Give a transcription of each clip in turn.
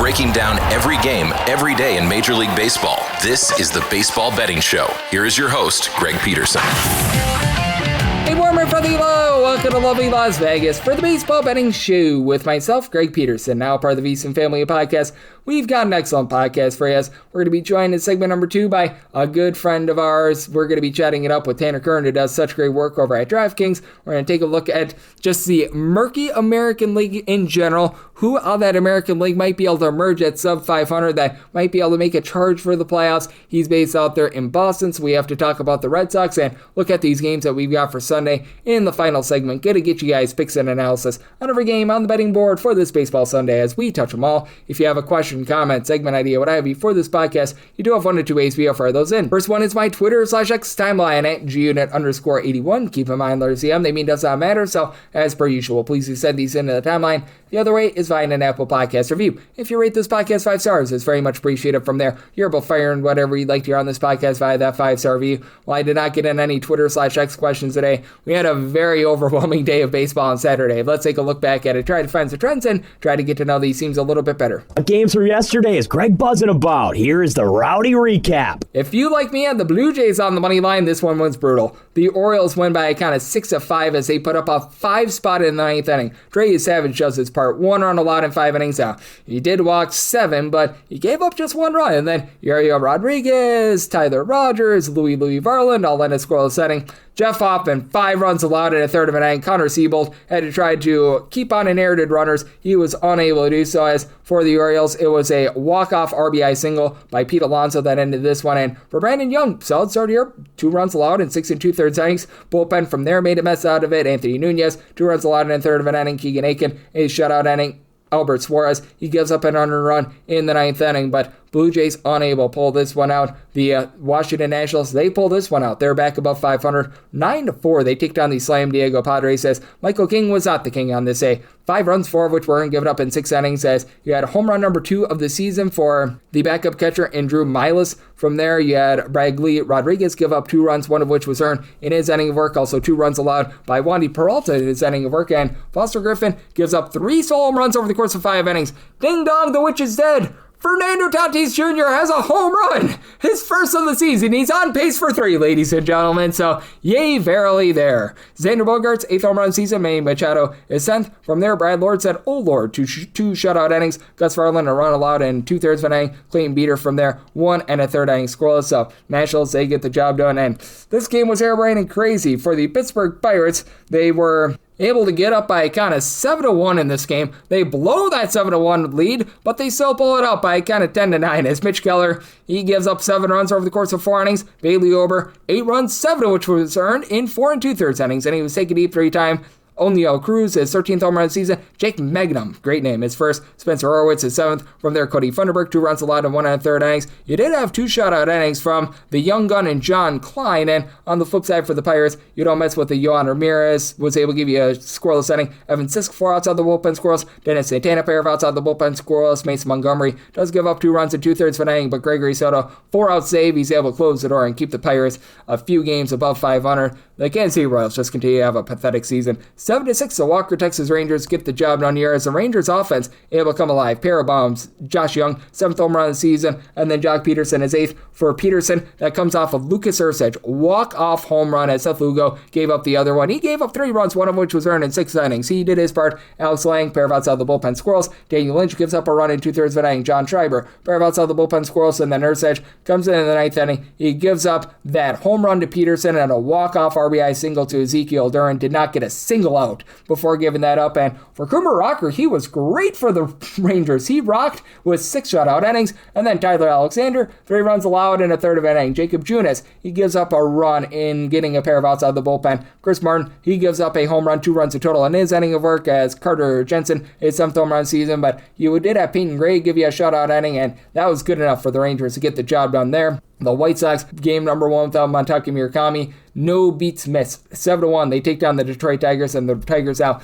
breaking down every game, every day in Major League Baseball. This is the Baseball Betting Show. Here is your host, Greg Peterson. Hey, warmer from the low. Welcome to lovely Las Vegas for the Baseball Betting Show with myself, Greg Peterson, now part of the VSiN family of podcasts. We've got an excellent podcast for you. We're going to be joined in segment number 2 by a good friend of ours. We're going to be chatting it up with Tanner Kern, who does such great work over at DraftKings. We're going to take a look at just the murky American League in general, who on that American League might be able to emerge at sub 500, that might be able to make a charge for the playoffs. He's based out there in Boston, so we have to talk about the Red Sox and look at these games that we've got for Sunday in the final segment. Going to get you guys picks and analysis on every game on the betting board for this baseball Sunday as we touch them all. If you have a question, comment, segment idea, what have you for this podcast, you do have 1 to 2 ways we offer those in. First one is my Twitter/X timeline at gunit_81. Keep in mind, letters CM, they mean does not matter, so as per usual, please do send these into the timeline. The other way is via an Apple Podcast review. If you rate this podcast 5 stars, it's very much appreciated. From there, you're able to fire in whatever you'd like to hear on this podcast via that 5-star review. While I did not get in any Twitter/X questions today, we had a very overwhelming day of baseball on Saturday. Let's take a look back at it, try to find some trends, and try to get to know these teams a little bit better. Games from yesterday is Greg buzzing about. Here is the rowdy recap. If you, like me, had the Blue Jays on the money line, this one was brutal. The Orioles win by a count of 6-5 as they put up a 5 spot in the 9th inning. Trey Savage does his part. 1 run allowed in 5 innings. Now, he did walk 7, but he gave up just 1 run. And then Yariel Rodriguez, Tyler Rogers, Louis Varland all in a scoreless inning. Jeff Hoffman, 5 runs allowed in a third of an inning. Connor Siebold had to try to keep on inherited runners. He was unable to do so. As for the Orioles, it was a walk-off RBI single by Pete Alonso that ended this one. And for Brandon Young, solid start here. 2 runs allowed in 6 2/3 innings. Bullpen from there made a mess out of it. Anthony Nunez, 2 runs allowed in a third of an inning. Keegan Aiken, a shutout inning. Albert Suarez, he gives up an earned run in the 9th inning, but Blue Jays unable to pull this one out. The Washington Nationals, they pull this one out. They're back above 500, 9-4. They take down the Slam Diego Padres as Michael King was not the king on this day. 5 runs, 4 of which were given up in 6 innings as you had home run number 2 of the season for the backup catcher, Andrew Milas. From there, you had Bradley Rodriguez give up 2 runs, 1 of which was earned in his inning of work. Also 2 runs allowed by Wandy Peralta in his inning of work. And Foster Griffin gives up 3 solo home runs over the course of 5 innings. Ding dong, the witch is dead. Fernando Tatis Jr. has a home run, his first of the season. He's on pace for 3, ladies and gentlemen, so yay, verily there. Xander Bogaerts, 8th home run season. Manny Machado is 10th. From there, Brad Lord said, oh Lord, two shutout innings. Gus Varland, a run allowed in 2/3 of an inning. Clayton Beater from there, 1 1/3 inning scoreless. So Nationals, they get the job done, and this game was harebrained and crazy. For the Pittsburgh Pirates, they were able to get up by a count of 7-1 in this game. They blow that 7-1 lead, but they still pull it out by a count of 10-9 as Mitch Keller, he gives up 7 runs over the course of 4 innings. Bailey Ober, 8 runs, 7 of which was earned in 4 2/3 innings, and he was taken deep 3 times. Oneil Cruz, his 13th home run season. Jake Magnum, great name, his first. Spencer Horwitz, his 7th. From there, Cody Funderburk, 2 runs allowed in 1 1/3 innings. You did have 2 shutout innings from the young gun and John Klein. And on the flip side for the Pirates, you don't mess with the Yohan Ramirez, was able to give you a scoreless inning. Evan Sisk, 4 outside the bullpen scoreless. Dennis Santana, pair of outside the bullpen scoreless. Mason Montgomery does give up 2 runs in 2/3 of an inning, but Gregory Soto, 4 out save. He's able to close the door and keep the Pirates a few games above 500. The Kansas City Royals just continue to have a pathetic season. 7-6, the Walker Texas Rangers get the job done here as the Rangers offense able to come alive. Pair of bombs. Josh Young, 7th home run of the season, and then Jock Peterson is 8th. For Peterson, that comes off of Lucas Erceg. Walk-off home run as Seth Lugo gave up the other one. He gave up 3 runs, 1 of which was earned in 6 innings. He did his part. Alex Lang, pair of outside the bullpen squirrels. Daniel Lynch gives up a run in 2/3 of an inning. John Schreiber, pair of outside the bullpen squirrels, and then Erceg comes in the 9th inning. He gives up that home run to Peterson and a walk-off RBI single to Ezekiel Duran. Did not get a single out before giving that up. And for Cooper Rocker, he was great for the Rangers. He rocked with 6 shutout innings. And then Tyler Alexander, 3 runs allowed in a third of an inning. Jacob Junis, he gives up a run in getting a pair of outside the bullpen. Chris Martin, he gives up a home run, 2 runs in total in his inning of work as Carter Jensen, his 7th home run season. But you did have Peyton Gray give you a shutout inning, and that was good enough for the Rangers to get the job done there. The White Sox, game number 1 without Montaki Murakami, no beats missed. 7-1, they take down the Detroit Tigers, and the Tigers now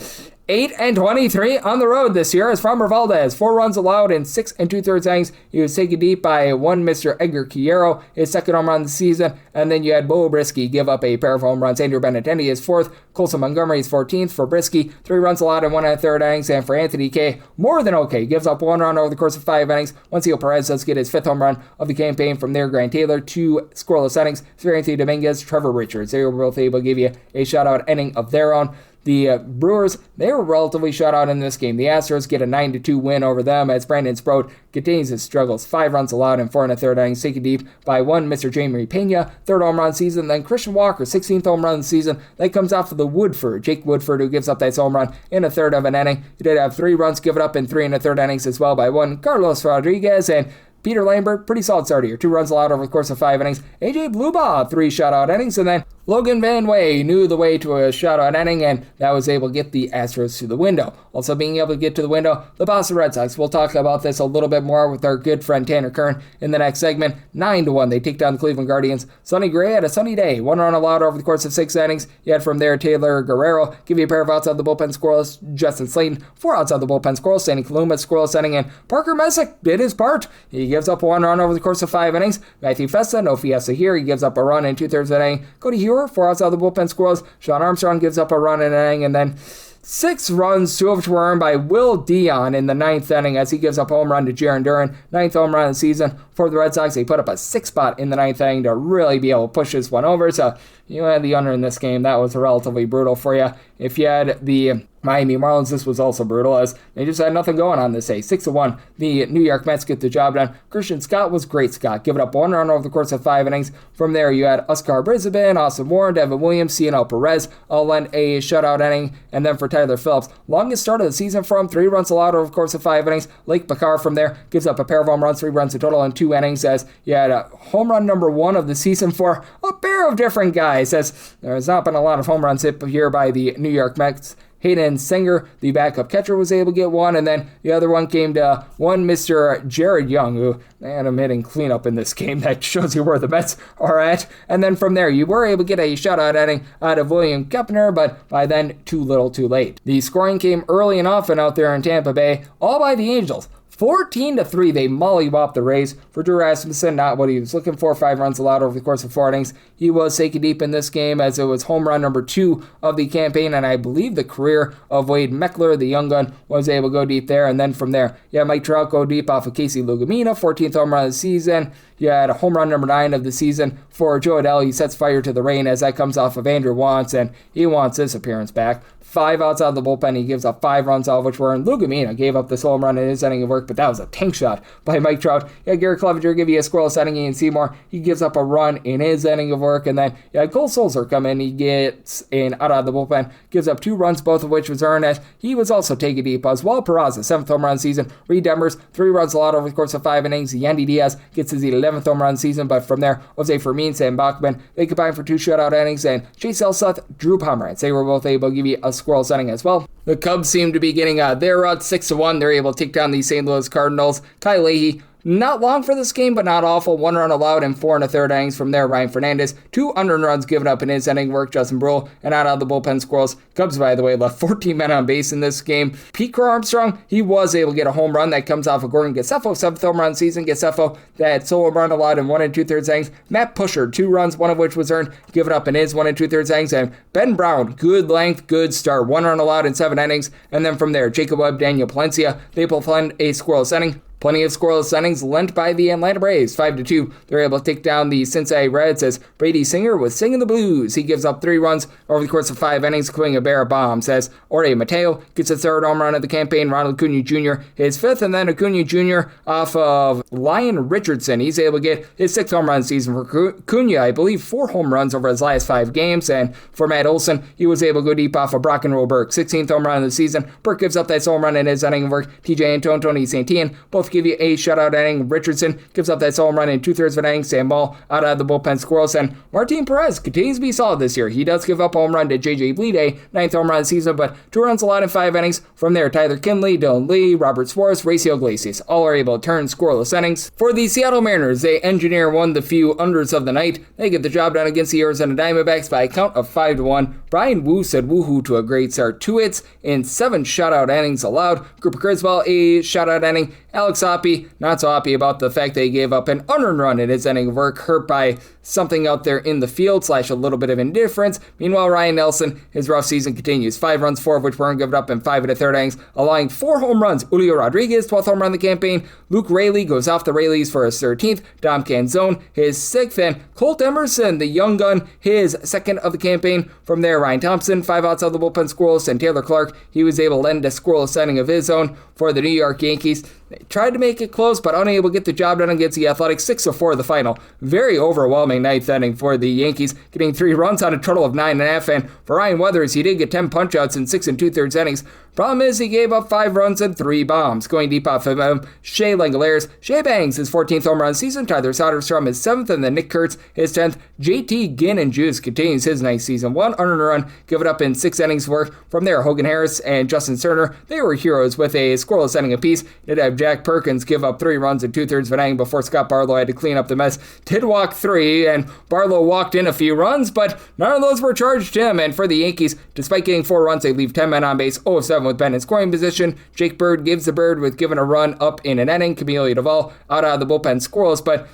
8-23 on the road this year as Framber Valdez, 4 runs allowed in 6 2/3 innings. He was taken deep by one Mr. Edgar Quiero, his second home run of the season, and then you had Bo Brisky give up a pair of home runs. Andrew Benintendi his 4th, Colson Montgomery his 14th. For Brisky, 3 runs allowed in 1 1/3 innings, and for Anthony Kay, more than okay, gives up 1 run over the course of 5 innings. Juancillo Perez does get his 5th home run of the campaign. From there, Grant Taylor, 2 scoreless innings. Anthony Dominguez, Trevor Richards, they were both able to give you a shutout inning of their own. The Brewers, they were relatively shut out in this game. The Astros get a 9-2 win over them as Brandon Sproat continues his struggles. 5 runs allowed in 4 1/3 innings, taken deep by one Mr. Jamie Pena, 3rd home run season. Then Christian Walker, 16th home run of the season. That comes off of the Woodford, Jake Woodford, who gives up that home run in 1/3 of an inning. He did have 3 runs given up in 3 1/3 innings as well by one Carlos Rodriguez, and Peter Lambert, pretty solid start here. 2 runs allowed over the course of 5 innings. AJ Blubaugh, 3 shutout innings, and then Logan Van Way knew the way to a shutout inning, and that was able to get the Astros to the window. Also being able to get to the window, the Boston Red Sox. We'll talk about this a little bit more with our good friend Tanner Kern in the next segment. 9-1, they take down the Cleveland Guardians. Sonny Gray had a sunny day. 1 run allowed over the course of 6 innings. You had from there Taylor Guerrero, give you a pair of outs out of the bullpen scoreless. Justin Slayton, 4 outs out of the bullpen scoreless. Sandy Kaluma scoreless inning, and Parker Messick did his part. He gives up 1 run over the course of 5 innings. Matthew Festa, no fiesta here. He gives up a run in 2/3 of an inning. Cody Hewer, 4 outs out of the bullpen scoreless. Sean Armstrong gives up a run in an inning, and then 6 runs, 2 of which were earned by Will Dion in the 9th inning as he gives up a home run to Jarren Duran. 9th home run of the season for the Red Sox. They put up a 6 spot in the 9th inning to really be able to push this one over. So you had the under in this game. That was relatively brutal for you. If you had the Miami Marlins, this was also brutal as they just had nothing going on this day. 6-1, the New York Mets get the job done. Christian Scott was great, Scott, giving up 1 run over the course of 5 innings. From there, you had Oscar Brisbane, Austin Warren, Devin Williams, Cionel Perez, all lent a shutout inning. And then for Tyler Phillips, longest start of the season for him, 3 runs allowed over the course of 5 innings. Lake Bakar from there gives up a pair of home runs, 3 runs in total in 2 innings as you had a home run number 1 of the season for a pair of different guys as there has not been a lot of home runs hit here by the New York Mets. Hayden Singer, the backup catcher, was able to get 1, and then the other one came to one Mr. Jared Young, who had him hitting cleanup in this game. That shows you where the Mets are at. And then from there, you were able to get a shutout inning out of William Kepner, but by then, too little too late. The scoring came early and often out there in Tampa Bay, all by the Angels. 14-3, they mollywopped the Rays. For Drew Rasmussen, not what he was looking for. 5 runs allowed over the course of 4 innings. He was taken deep in this game as it was home run number 2 of the campaign, and I believe the career of Wade Meckler, the young gun, was able to go deep there. And then from there, you had Mike Trout go deep off of Casey Lugumina, 14th home run of the season. You had a home run number 9 of the season for Joe Adele. He sets fire to the rain as that comes off of Andrew Wantz, and he wants his appearance back. 5 outs out of the bullpen. He gives up 5 runs, all of which were in. Lugumina gave up this home run in his inning of work, but that was a tank shot by Mike Trout. You had Gary Clevenger give you a scoreless inning. Ian Seymour, he gives up a run in his inning of work, and then you had Cole Sulzer come in. He gets in out of the bullpen, gives up 2 runs, both of which was earned as he was also taken deep. Oswald Peraza, 7th home run season. Reed Demers, 3 runs allowed over the course of 5 innings. Yandy Diaz gets his 11th home run season, but from there, Jose Fermin, Sam Bachman, they combined for 2 shutout innings, and Chase Elsuth, Drew Pomeranz, they were both able to give you a scoreless inning as well. The Cubs seem to be getting their route 6-1. They're able to take down the St. Louis Cardinals. Kyle Leahy, not long for this game, but not awful. 1 run allowed in 4 1/3 innings. From there, Ryan Fernandez, 2 unearned runs given up in his inning work. Justin Brule, and out of the bullpen squirrels. Cubs, by the way, left 14 men on base in this game. Pete Crow Armstrong, he was able to get a home run that comes off of Gordon Gassefo, 7th home run season. Gassefo, that solo run allowed in 1 2/3 innings. Matt Pusher, 2 runs, 1 of which was earned, given up in his 1 2/3 innings. And Ben Brown, good length, good start. 1 run allowed in 7 innings. And then from there, Jacob Webb, Daniel Palencia, they both lend a scoreless inning. Plenty of scoreless innings lent by the Atlanta Braves. 5-2. They're able to take down the Cincinnati Reds as Brady Singer was singing the blues. He gives up 3 runs over the course of 5 innings, including a pair of bombs. As Jorge Mateo gets a 3rd home run of the campaign. Ronald Acuna Jr. his 5th, and then Acuna Jr. off of Lyon Richardson. He's able to get his 6th home run season for Acuna. I believe 4 home runs over his last 5 games. And for Matt Olson, he was able to go deep off of Brock and Roll Burke. 16th home run of the season. Burke gives up that home run in his inning of work. TJ Antone, Tony Santillan both give you a shutout inning. Richardson gives up that solo home run in 2/3 of an inning. Sam Ball out of the bullpen Squirrels. And Martin Perez continues to be solid this year. He does give up a home run to J.J. Bleday, 9th home run of the season, but 2 runs allowed in 5 innings. From there, Tyler Kinley, Dylan Lee, Robert Suarez, Raciel Iglesias all are able to turn scoreless innings. For the Seattle Mariners, they engineer one of the few unders of the night. They get the job done against the Arizona Diamondbacks by a count of 5-1. Brian Wu said woohoo to a great start. 2 hits in 7 shutout innings allowed. Cooper Criswell, a shutout inning. Alex Hoppe, not so happy about the fact that he gave up an unearned run in his inning of work, hurt by something out there in the field / a little bit of indifference. Meanwhile, Ryan Nelson, his rough season continues. 5 runs, 4 of which weren't given up in 5 1/3 innings, allowing 4 home runs. Julio Rodriguez, 12th home run of the campaign. Luke Raley goes off the Rayleys for his 13th. Dom Canzone, his 6th. And Colt Emerson, the young gun, his 2nd of the campaign. From there, Ryan Thompson, 5 outs of the bullpen Squirrels. And Taylor Clark, he was able to end a scoreless inning of his own for the New York Yankees. They tried to make it close, but unable to get the job done against the Athletics. 6-4 the final. Very overwhelming 9th inning for the Yankees, getting 3 runs on a total of 9.5. And for Ryan Weathers, he did get 10 punch-outs in 6 2/3 innings. Problem is, he gave up 5 runs and 3 bombs. Going deep off of him, Shea Langoliers. Shea bangs his 14th home run of the season. Tyler Soderstrom his 7th, and then Nick Kurtz his 10th. JT Ginn and Juice continues his nice season. 1 unearned run, give it up in 6 innings work. From there, Hogan Harris and Justin Cerner, they were heroes with a scoreless inning apiece. Did have Jack Perkins give up 3 runs in 2/3 of an inning before Scott Barlow had to clean up the mess. Did walk 3, and Barlow walked in a few runs, but none of those were charged to him. And for the Yankees, despite getting 4 runs, they leave 10 men on base, 0-7 with Ben in scoring position. Jake Bird gives the bird with giving a run up in an inning. Camilo Duvall out of the bullpen Squirrels, but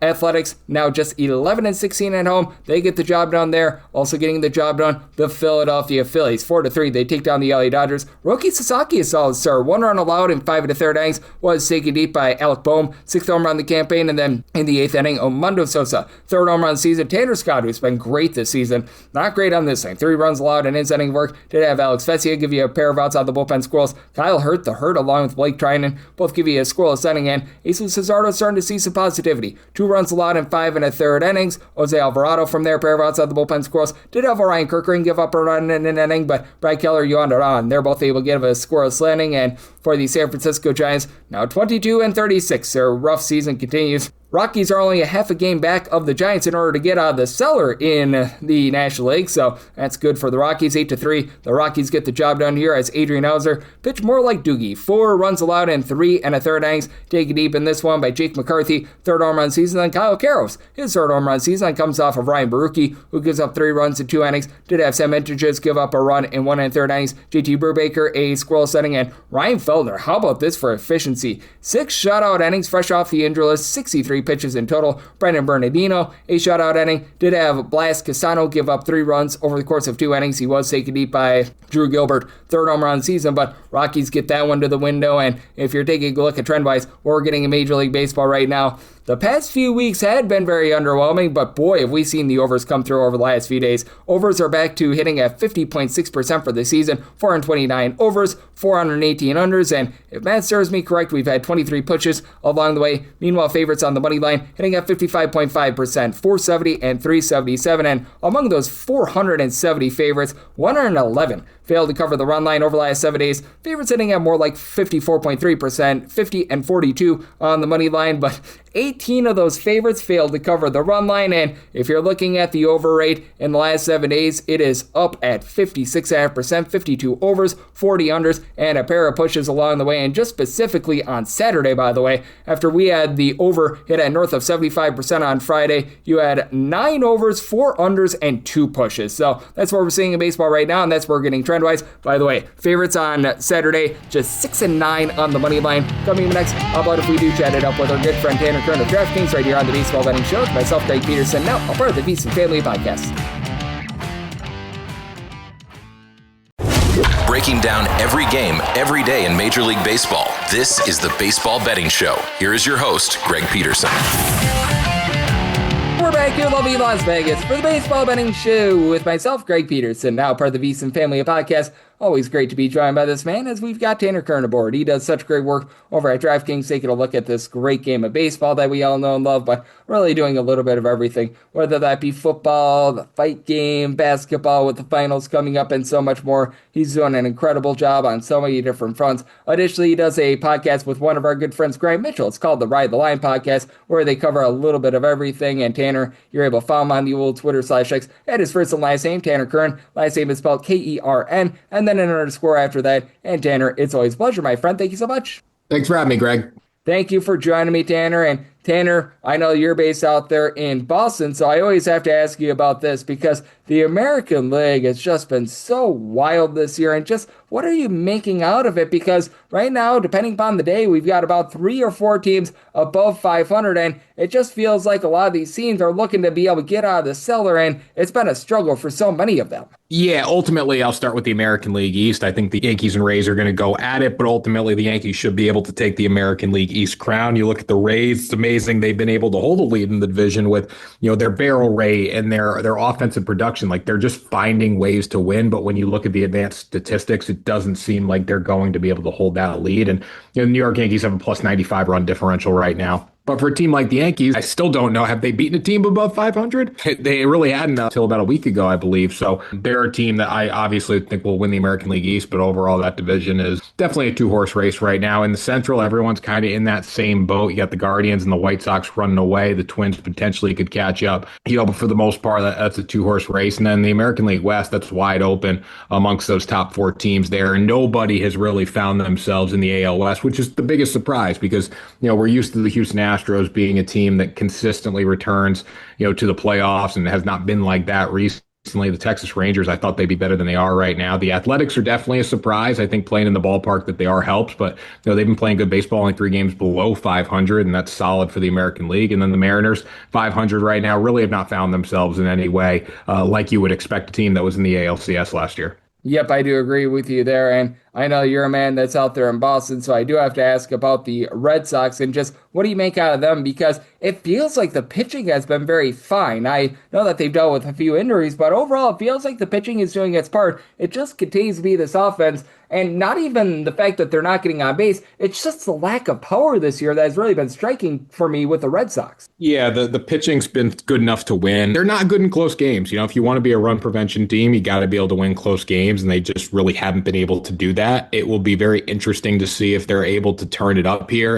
Athletics now just 11-16 at home. They get the job done there. Also getting the job done, the Philadelphia Phillies. 4-3, they take down the LA Dodgers. Roki Sasaki is solid start. 1 run allowed in 5 1/3 innings. Was taken deep by Alec Boehm. 6th home run of the campaign. And then in the 8th inning, Omundo Sosa. 3rd home run of the season. Tanner Scott, who's been great this season. Not great on this thing. 3 runs allowed in his inning work. Did have Alex Vesia give you a pair of outs out of the bullpen Squirrels. Kyle Hurt, the Hurt, along with Blake Trinan, both give you a scoreless inning. And Jesus Cesardo starting to see some positivity. 2 runs allowed in 5 1/3 innings. Jose Alvarado from there, pair of outs out of the bullpen Squirrels. Did have Orion Kirkering give up a run in an inning, but Brad Keller, Yohan Duran, they're both able to give a scoreless inning. And for the San Francisco Giants, now 22-36. Their rough season continues. Rockies are only a half a game back of the Giants in order to get out of the cellar in the National League, so that's good for the Rockies. 8-3, the Rockies get the job done here as Adrian Hauser pitched more like Doogie. 4 runs allowed in 3 1/3 innings. Taken deep in this one by Jake McCarthy, 3rd home run season. Then Kyle Karros, his 3rd home run season comes off of Ryan Barucki, who gives up 3 runs in 2 innings. Did have Sam Entridges give up a run in 1 1/3 innings. JT Brubaker, a scoreless inning, and Ryan Feldner, how about this for efficiency? 6 shutout innings, fresh off the injury list, 63 pitches in total. Brendan Bernardino, a shutout inning. Did have Blas Casano give up 3 runs over the course of 2 innings. He was taken deep by Drew Gilbert, 3rd home run of the season, but Rockies get that one to the window. And if you're taking a look at trend-wise, what we're getting in Major League Baseball right now, the past few weeks had been very underwhelming, but boy, have we seen the overs come through over the last few days. Overs are back to hitting at 50.6% for the season. 429 overs, 418 unders, and if math serves me correct, we've had 23 pushes along the way. Meanwhile, favorites on the money line hitting at 55.5%, 470 and 377, and among those 470 favorites, 111 failed to cover the run line over the last 7 days. Favorites hitting at more like 54.3%, 50 and 42 on the money line, but 18 of those favorites failed to cover the run line, and if you're looking at the over rate in the last 7 days, it is up at 56.5%, 52 overs, 40 unders, and a pair of pushes along the way. And just specifically on Saturday, by the way, after we had the over hit at north of 75% on Friday, you had 9 overs, 4 unders, and 2 pushes. So that's what we're seeing in baseball right now, and that's where we're getting trend-wise. By the way, favorites on Saturday, just 6 and 9 on the money line. Coming up next, how about if we do chat it up with our good friend Tanner Kern of DraftKings right here on the Baseball Betting Show with myself, Greg Peterson, now a part of the VSiN Family Podcast. Breaking down every game, every day in Major League Baseball, this is the Baseball Betting Show. Here is your host, Greg Peterson. We're back here in lovely Las Vegas for the Baseball Betting Show with myself, Greg Peterson, now part of the VSiN Family Podcast. always great to be joined by this man as we've got Tanner Kern aboard. He does such great work over at DraftKings, taking a look at this great game of baseball that we all know and love, but really doing a little bit of everything, whether that be football, the fight game, basketball with the finals coming up, and so much more. He's doing an incredible job on so many different fronts. Additionally, he does a podcast with one of our good friends, Graham Mitchell. It's called the Ride the Line podcast, where they cover a little bit of everything. And Tanner, you're able to follow him on the old Twitter/X at his first and last name, Tanner Kern. Last name is spelled Kern, and then an underscore after that. And Tanner, it's always a pleasure, my friend. Thank you so much. Thanks for having me, Greg. Thank you for joining me, Tanner. And Tanner, I know you're based out there in Boston, so I always have to ask you about this because the American League has just been so wild this year. And just what are you making out of it? Because right now, depending upon the day, we've got about 3 or 4 teams above 500, and it just feels like a lot of these teams are looking to be able to get out of the cellar, and it's been a struggle for so many of them. Yeah, ultimately, I'll start with the American League East. I think the Yankees and Rays are going to go at it, but ultimately the Yankees should be able to take the American League East crown. You look at the Rays, it's amazing they've been able to hold a lead in the division with, their barrel rate and their offensive production. Like, they're just finding ways to win, but when you look at the advanced statistics, it doesn't seem like they're going to be able to hold that lead. And the New York Yankees have a plus 95 run differential right now. But for a team like the Yankees, I still don't know. Have they beaten a team above 500? They really hadn't until about a week ago, I believe. So they're a team that I obviously think will win the American League East, but overall that division is definitely a 2-horse race right now. In the Central, everyone's kind of in that same boat. You got the Guardians and the White Sox running away. The Twins potentially could catch up. But for the most part, that's a 2-horse race. And then the American League West, that's wide open amongst those top 4 teams there. And nobody has really found themselves in the AL West, which is the biggest surprise because, we're used to the Houston Astros being a team that consistently returns, to the playoffs and has not been like that recently. The Texas Rangers, I thought they'd be better than they are right now. The Athletics are definitely a surprise. I think playing in the ballpark that they are helps, but they've been playing good baseball, only 3 games below 500, and that's solid for the American League. And then the Mariners, 500 right now, really have not found themselves in any way like you would expect a team that was in the ALCS last year. Yep, I do agree with you there. And I know you're a man that's out there in Boston, so I do have to ask about the Red Sox and just what do you make out of them? Because it feels like the pitching has been very fine. I know that they've dealt with a few injuries, but overall it feels like the pitching is doing its part. It just continues to be this offense, and not even the fact that they're not getting on base. It's just the lack of power this year that has really been striking for me with the Red Sox. Yeah, the pitching's been good enough to win. They're not good in close games. If you want to be a run prevention team, you got to be able to win close games, and they just really haven't been able to do that. It will be very interesting to see if they're able to turn it up here.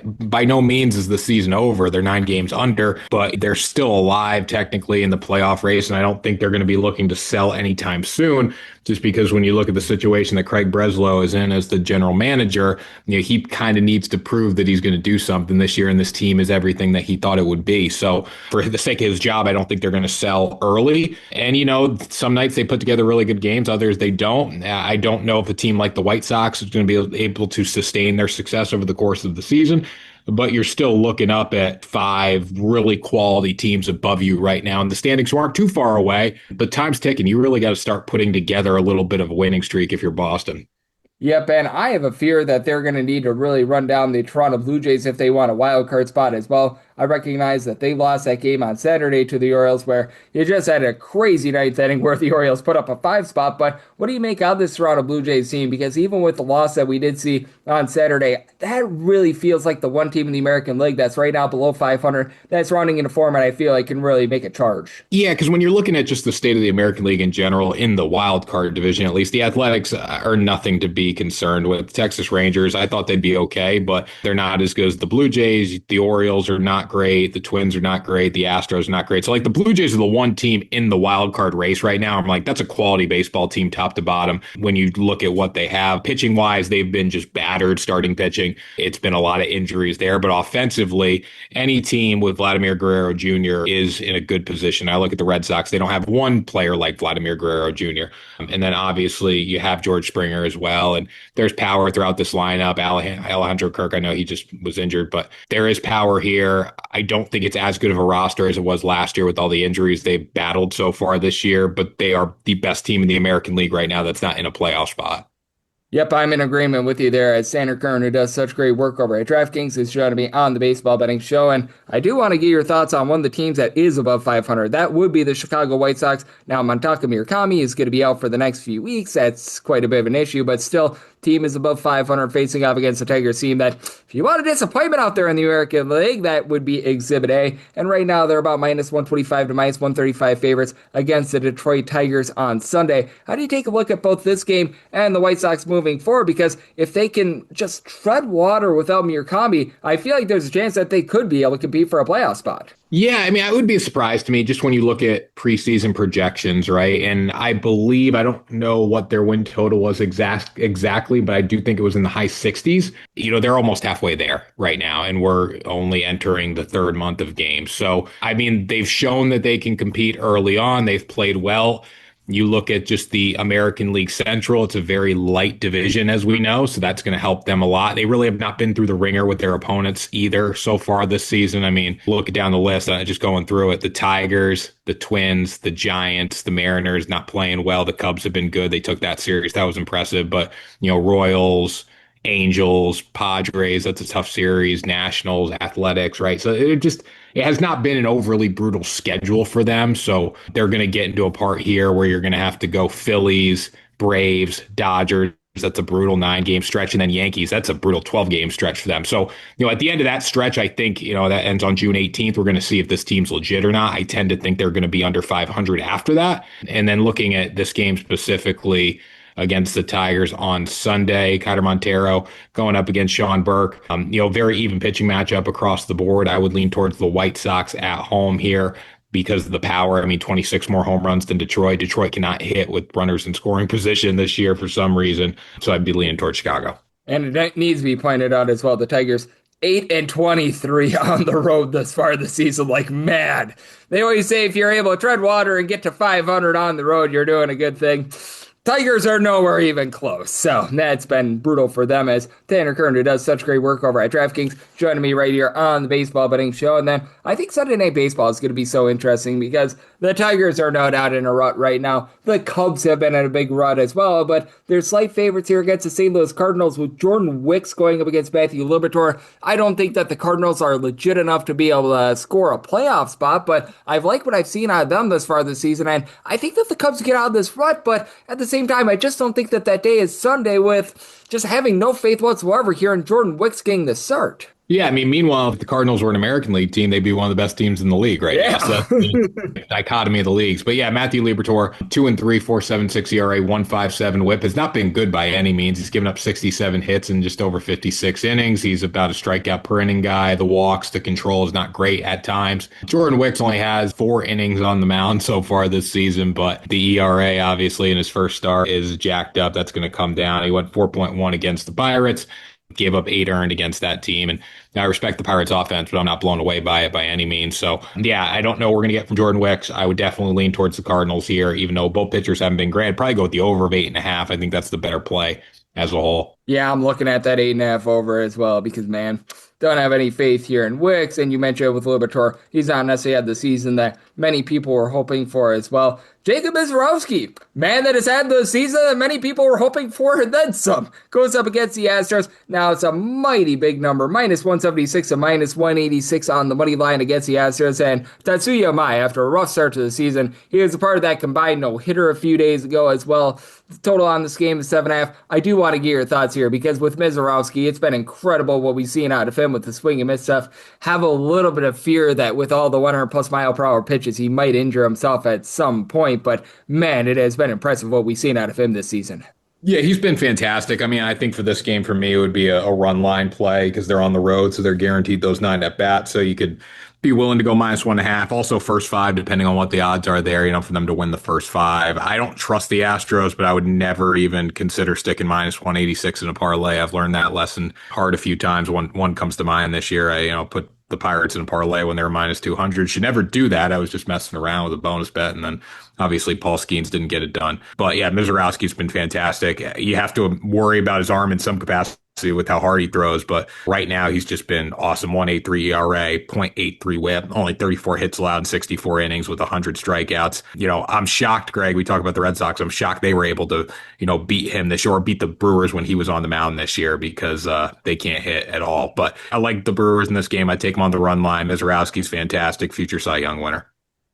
By no means is the season over. They're 9 games under, but they're still alive technically in the playoff race, and I don't think they're going to be looking to sell anytime soon, just because when you look at the situation that Craig Breslow is in as the general manager, he kind of needs to prove that he's going to do something this year, and this team is everything that he thought it would be. So for the sake of his job, I don't think they're going to sell early. And, some nights they put together really good games, others they don't. I don't know if a team like the White Sox is going to be able to sustain their success over the course of the season. But you're still looking up at 5 really quality teams above you right now. And the standings aren't too far away, but time's ticking. You really got to start putting together a little bit of a winning streak if you're Boston. Yep, and I have a fear that they're going to need to really run down the Toronto Blue Jays if they want a wild card spot as well. I recognize that they lost that game on Saturday to the Orioles, where you just had a crazy ninth inning where the Orioles put up a 5 spot. But what do you make out of this Toronto Blue Jays team? Because even with the loss that we did see on Saturday, that really feels like the one team in the American League that's right now below 500, that's running in a format I feel like can really make a charge. Yeah, because when you're looking at just the state of the American League in general, in the wild card division at least, the Athletics are nothing to be concerned with. Texas Rangers, I thought they'd be okay, but they're not as good as the Blue Jays. The Orioles are not great. The Twins are not great. The Astros are not great. So the Blue Jays are the one team in the wild card race right now. I'm like, that's a quality baseball team top to bottom. When you look at what they have pitching wise, they've been just battered starting pitching. It's been a lot of injuries there, but offensively, any team with Vladimir Guerrero Jr. is in a good position. I look at the Red Sox. They don't have one player like Vladimir Guerrero Jr. And then obviously you have George Springer as well. And there's power throughout this lineup. Alejandro Kirk, I know he just was injured, but there is power here. I don't think it's as good of a roster as it was last year with all the injuries they've battled so far this year, but they are the best team in the American League right now that's not in a playoff spot. Yep, I'm in agreement with you there as Tanner Kern, who does such great work over at DraftKings, is joining me on the Baseball Betting Show. And I do want to get your thoughts on one of the teams that is above 500. That would be the Chicago White Sox. Now, Montaka Murakami is going to be out for the next few weeks. That's quite a bit of an issue, but still, team is above 500 facing off against the Tigers team that, if you want a disappointment out there in the American League, that would be Exhibit A. And right now, they're about minus 125 to minus 135 favorites against the Detroit Tigers on Sunday. How do you take a look at both this game and the White Sox moving forward? Because if they can just tread water without Murakami, I feel like there's a chance that they could be able to compete for a playoff spot. Yeah, I mean, it would be a surprise to me just when you look at preseason projections, right? And I don't know what their win total was exactly, but I do think it was in the high 60s. They're almost halfway there right now, and we're only entering the third month of games. So, I mean, they've shown that they can compete early on. They've played well. You look at just the American League Central, it's a very light division, as we know, so that's going to help them a lot. They really have not been through the ringer with their opponents either so far this season. I mean, look down the list, just going through it, the Tigers, the Twins, the Giants, the Mariners not playing well. The Cubs have been good. They took that series. That was impressive. But, Royals, Angels, Padres, that's a tough series, Nationals, Athletics, right? So it has not been an overly brutal schedule for them. So they're going to get into a part here where you're going to have to go Phillies, Braves, Dodgers. That's a brutal 9-game stretch. And then Yankees, that's a brutal 12-game stretch for them. So, at the end of that stretch, I think, that ends on June 18th. We're going to see if this team's legit or not. I tend to think they're going to be under 500 after that. And then looking at this game specifically, against the Tigers on Sunday, Kyler Montero going up against Sean Burke. Very even pitching matchup across the board. I would lean towards the White Sox at home here because of the power. I mean, 26 more home runs than Detroit. Detroit cannot hit with runners in scoring position this year for some reason. So I'd be leaning towards Chicago. And it needs to be pointed out as well, the Tigers 8-23 on the road thus far this season. Like, man, they always say if you're able to tread water and get to 500 on the road, you're doing a good thing. Tigers are nowhere even close, so that's been brutal for them as Tanner Kern, who does such great work over at DraftKings, joining me right here on the Baseball Betting Show. And then I think Sunday Night Baseball is going to be so interesting because the Tigers are no doubt in a rut right now. The Cubs have been in a big rut as well, but they're slight favorites here against the St. Louis Cardinals with Jordan Wicks going up against Matthew Liberatore. I don't think that the Cardinals are legit enough to be able to score a playoff spot, but I've liked what I've seen out of them thus far this season, and I think that the Cubs get out of this rut, but at the same time, I just don't think that day is Sunday with just having no faith whatsoever here in Jordan Wicks getting the start. Yeah, I mean, meanwhile, if the Cardinals were an American League team, they'd be one of the best teams in the league right now. So that's the dichotomy of the leagues. But yeah, Matthew Liberatore, 2-3, 4.76 ERA, 1.57 WHIP, has not been good by any means. He's given up 67 hits in just over 56 innings. He's about a strikeout per inning guy. The walks, the control is not great at times. Jordan Wicks only has 4 innings on the mound so far this season, but the ERA, obviously, in his first start is jacked up. That's going to come down. He went 4.1 against the Pirates. Gave up 8 earned against that team. And I respect the Pirates offense, but I'm not blown away by it by any means. So, yeah, I don't know what we're going to get from Jordan Wicks. I would definitely lean towards the Cardinals here, even though both pitchers haven't been great. I'd probably go with the over of 8.5. I think that's the better play as a whole. Yeah, I'm looking at that 8.5 over as well because, man, don't have any faith here in Wicks. And you mentioned with Liberatore, he's not necessarily had the season that many people were hoping for as well. Jacob Mizorowski, man that has had the season that many people were hoping for and then some, goes up against the Astros. Now it's a mighty big number, minus 176 and minus 186 on the money line against the Astros. And Tatsuya Mai, after a rough start to the season, he was a part of that combined no-hitter a few days ago as well. The total on this game is 7.5. I do want to get your thoughts here because with Mizorowski, it's been incredible what we've seen out of him with the swing and miss stuff. Have a little bit of fear that with all the 100+ mile per hour pitches, he might injure himself at some point. But man, it has been impressive what we've seen out of him this season. Yeah, he's been fantastic. I mean, I think for this game for me, it would be a run line play because they're on the road, so they're guaranteed those 9 at bats. So you could be willing to go minus 1.5. Also, first 5, depending on what the odds are there, for them to win the first 5. I don't trust the Astros, but I would never even consider sticking minus 186 in a parlay. I've learned that lesson hard a few times. One comes to mind this year. I put the Pirates in a parlay when they were minus 200. Should never do that. I was just messing around with a bonus bet, and then obviously Paul Skeens didn't get it done. But yeah, Mizorowski's been fantastic. You have to worry about his arm in some capacity see with how hard he throws, but right now he's just been awesome. 1.83 ERA, 0.83 whip, only 34 hits allowed in 64 innings with 100 strikeouts. I'm shocked, Greg. We talk about the Red Sox. I'm shocked they were able to, beat him this year, or beat the Brewers when he was on the mound this year, because they can't hit at all. But I like the Brewers in this game. I take them on the run line. Mizorowski's fantastic, future Cy Young winner.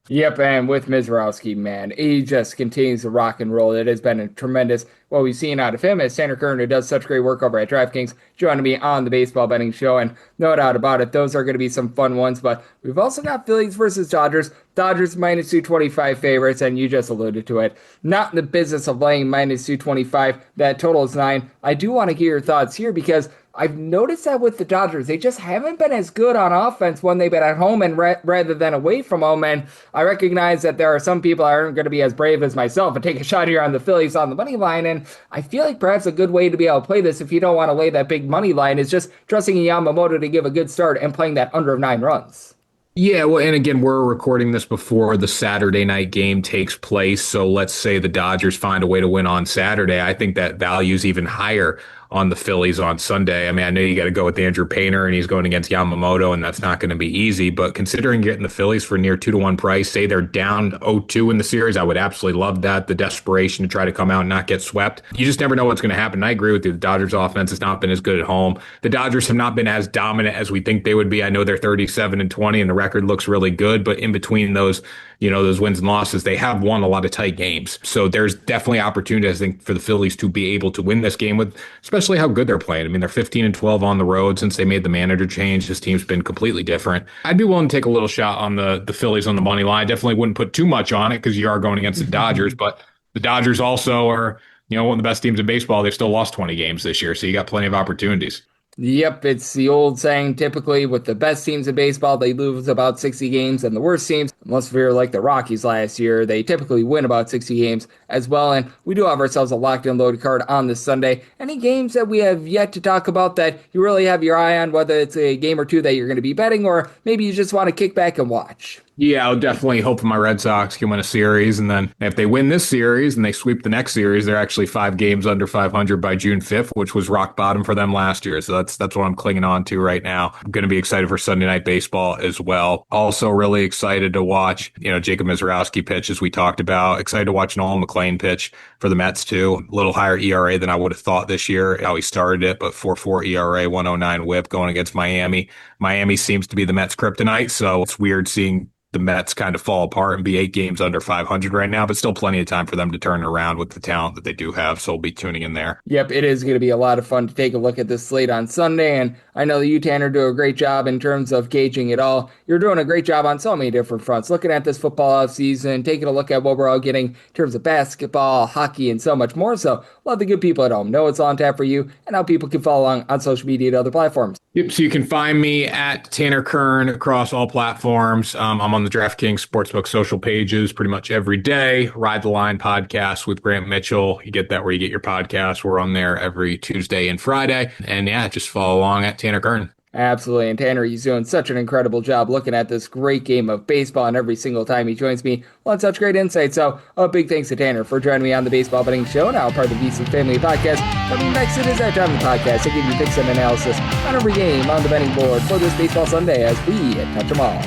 Yep, and with Mizorowski, man, he just continues to rock and roll. It has been a tremendous what we've seen out of him, as Tanner Kern, who does such great work over at DraftKings, joining me on the baseball betting show, and no doubt about it, those are going to be some fun ones. But we've also got Phillies versus Dodgers. Dodgers minus 225 favorites, and you just alluded to it. Not in the business of laying minus 225. That total is 9. I do want to hear your thoughts here, because I've noticed that with the Dodgers, they just haven't been as good on offense when they've been at home and rather than away from home. And I recognize that there are some people that aren't going to be as brave as myself and take a shot here on the Phillies on the money line. And I feel like perhaps a good way to be able to play this, if you don't want to lay that big money line, is just trusting Yamamoto to give a good start and playing that under of 9 runs. Yeah, well, and again, we're recording this before the Saturday night game takes place. So let's say the Dodgers find a way to win on Saturday. I think that value is even higher on the Phillies on Sunday. I mean, I know you got to go with Andrew Painter, and he's going against Yamamoto, and that's not going to be easy. But considering getting the Phillies for near 2-1 price, say they're down 0-2 in the series, I would absolutely love that. The desperation to try to come out and not get swept. You just never know what's going to happen. And I agree with you. The Dodgers offense has not been as good at home. The Dodgers have not been as dominant as we think they would be. I know they're 37-20, and the record looks really good, but in between those wins and losses, they have won a lot of tight games. So there's definitely opportunity, I think, for the Phillies to be able to win this game, with especially how good they're playing. I mean, they're 15-12 on the road since they made the manager change. This team's been completely different. I'd be willing to take a little shot on the Phillies on the money line. I definitely wouldn't put too much on it, because you are going against the Dodgers, but the Dodgers also are, one of the best teams in baseball. They've still lost 20 games this year, so you got plenty of opportunities. Yep, it's the old saying, typically with the best teams in baseball, they lose about 60 games, and the worst teams, unless we're like the Rockies last year, they typically win about 60 games as well. And we do have ourselves a locked and loaded card on this Sunday. Any games that we have yet to talk about that you really have your eye on, whether it's a game or two that you're going to be betting, or maybe you just want to kick back and watch? Yeah, I'll definitely hope my Red Sox can win a series. And then if they win this series and they sweep the next series, they're actually 5 games under 500 by June 5th, which was rock bottom for them last year. So that's what I'm clinging on to right now. I'm going to be excited for Sunday night baseball as well. Also really excited to watch, Jacob Mizorowski pitch, as we talked about. Excited to watch Nolan McLean pitch for the Mets too. A little higher ERA than I would have thought this year, how he started it, but 4.4 ERA, 109 whip going against Miami. Miami seems to be the Mets' kryptonite. So it's weird seeing the Mets kind of fall apart and be 8 games under 500 right now, but still plenty of time for them to turn around with the talent that they do have. So we'll be tuning in there. Yep, it is going to be a lot of fun to take a look at this slate on Sunday. And I know that you, Tanner, do a great job in terms of gauging it all. You're doing a great job on so many different fronts, looking at this football offseason, taking a look at what we're all getting in terms of basketball, hockey, and so much more. So let the good people at home know what's on tap for you and how people can follow along on social media and other platforms. Yep, so you can find me at Tanner Kern across all platforms. I'm on the DraftKings Sportsbook social pages pretty much every day. Ride the Line podcast with Grant Mitchell. You get that where you get your podcast. We're on there every Tuesday and Friday. And yeah, just follow along at Tanner Kern. Absolutely. And Tanner, he's doing such an incredible job looking at this great game of baseball, and every single time he joins me, we'll have such great insight. So a big thanks to Tanner for joining me on the Baseball Betting Show, now part of the VC Family Podcast. Coming next, it is that time of the podcast. I give you picks and analysis on every game on the betting board for this baseball Sunday as we touch them all.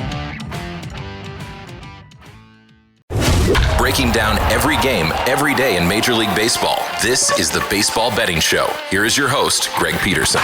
Breaking down every game, every day in Major League Baseball. This is the Baseball Betting Show. Here is your host, Greg Peterson.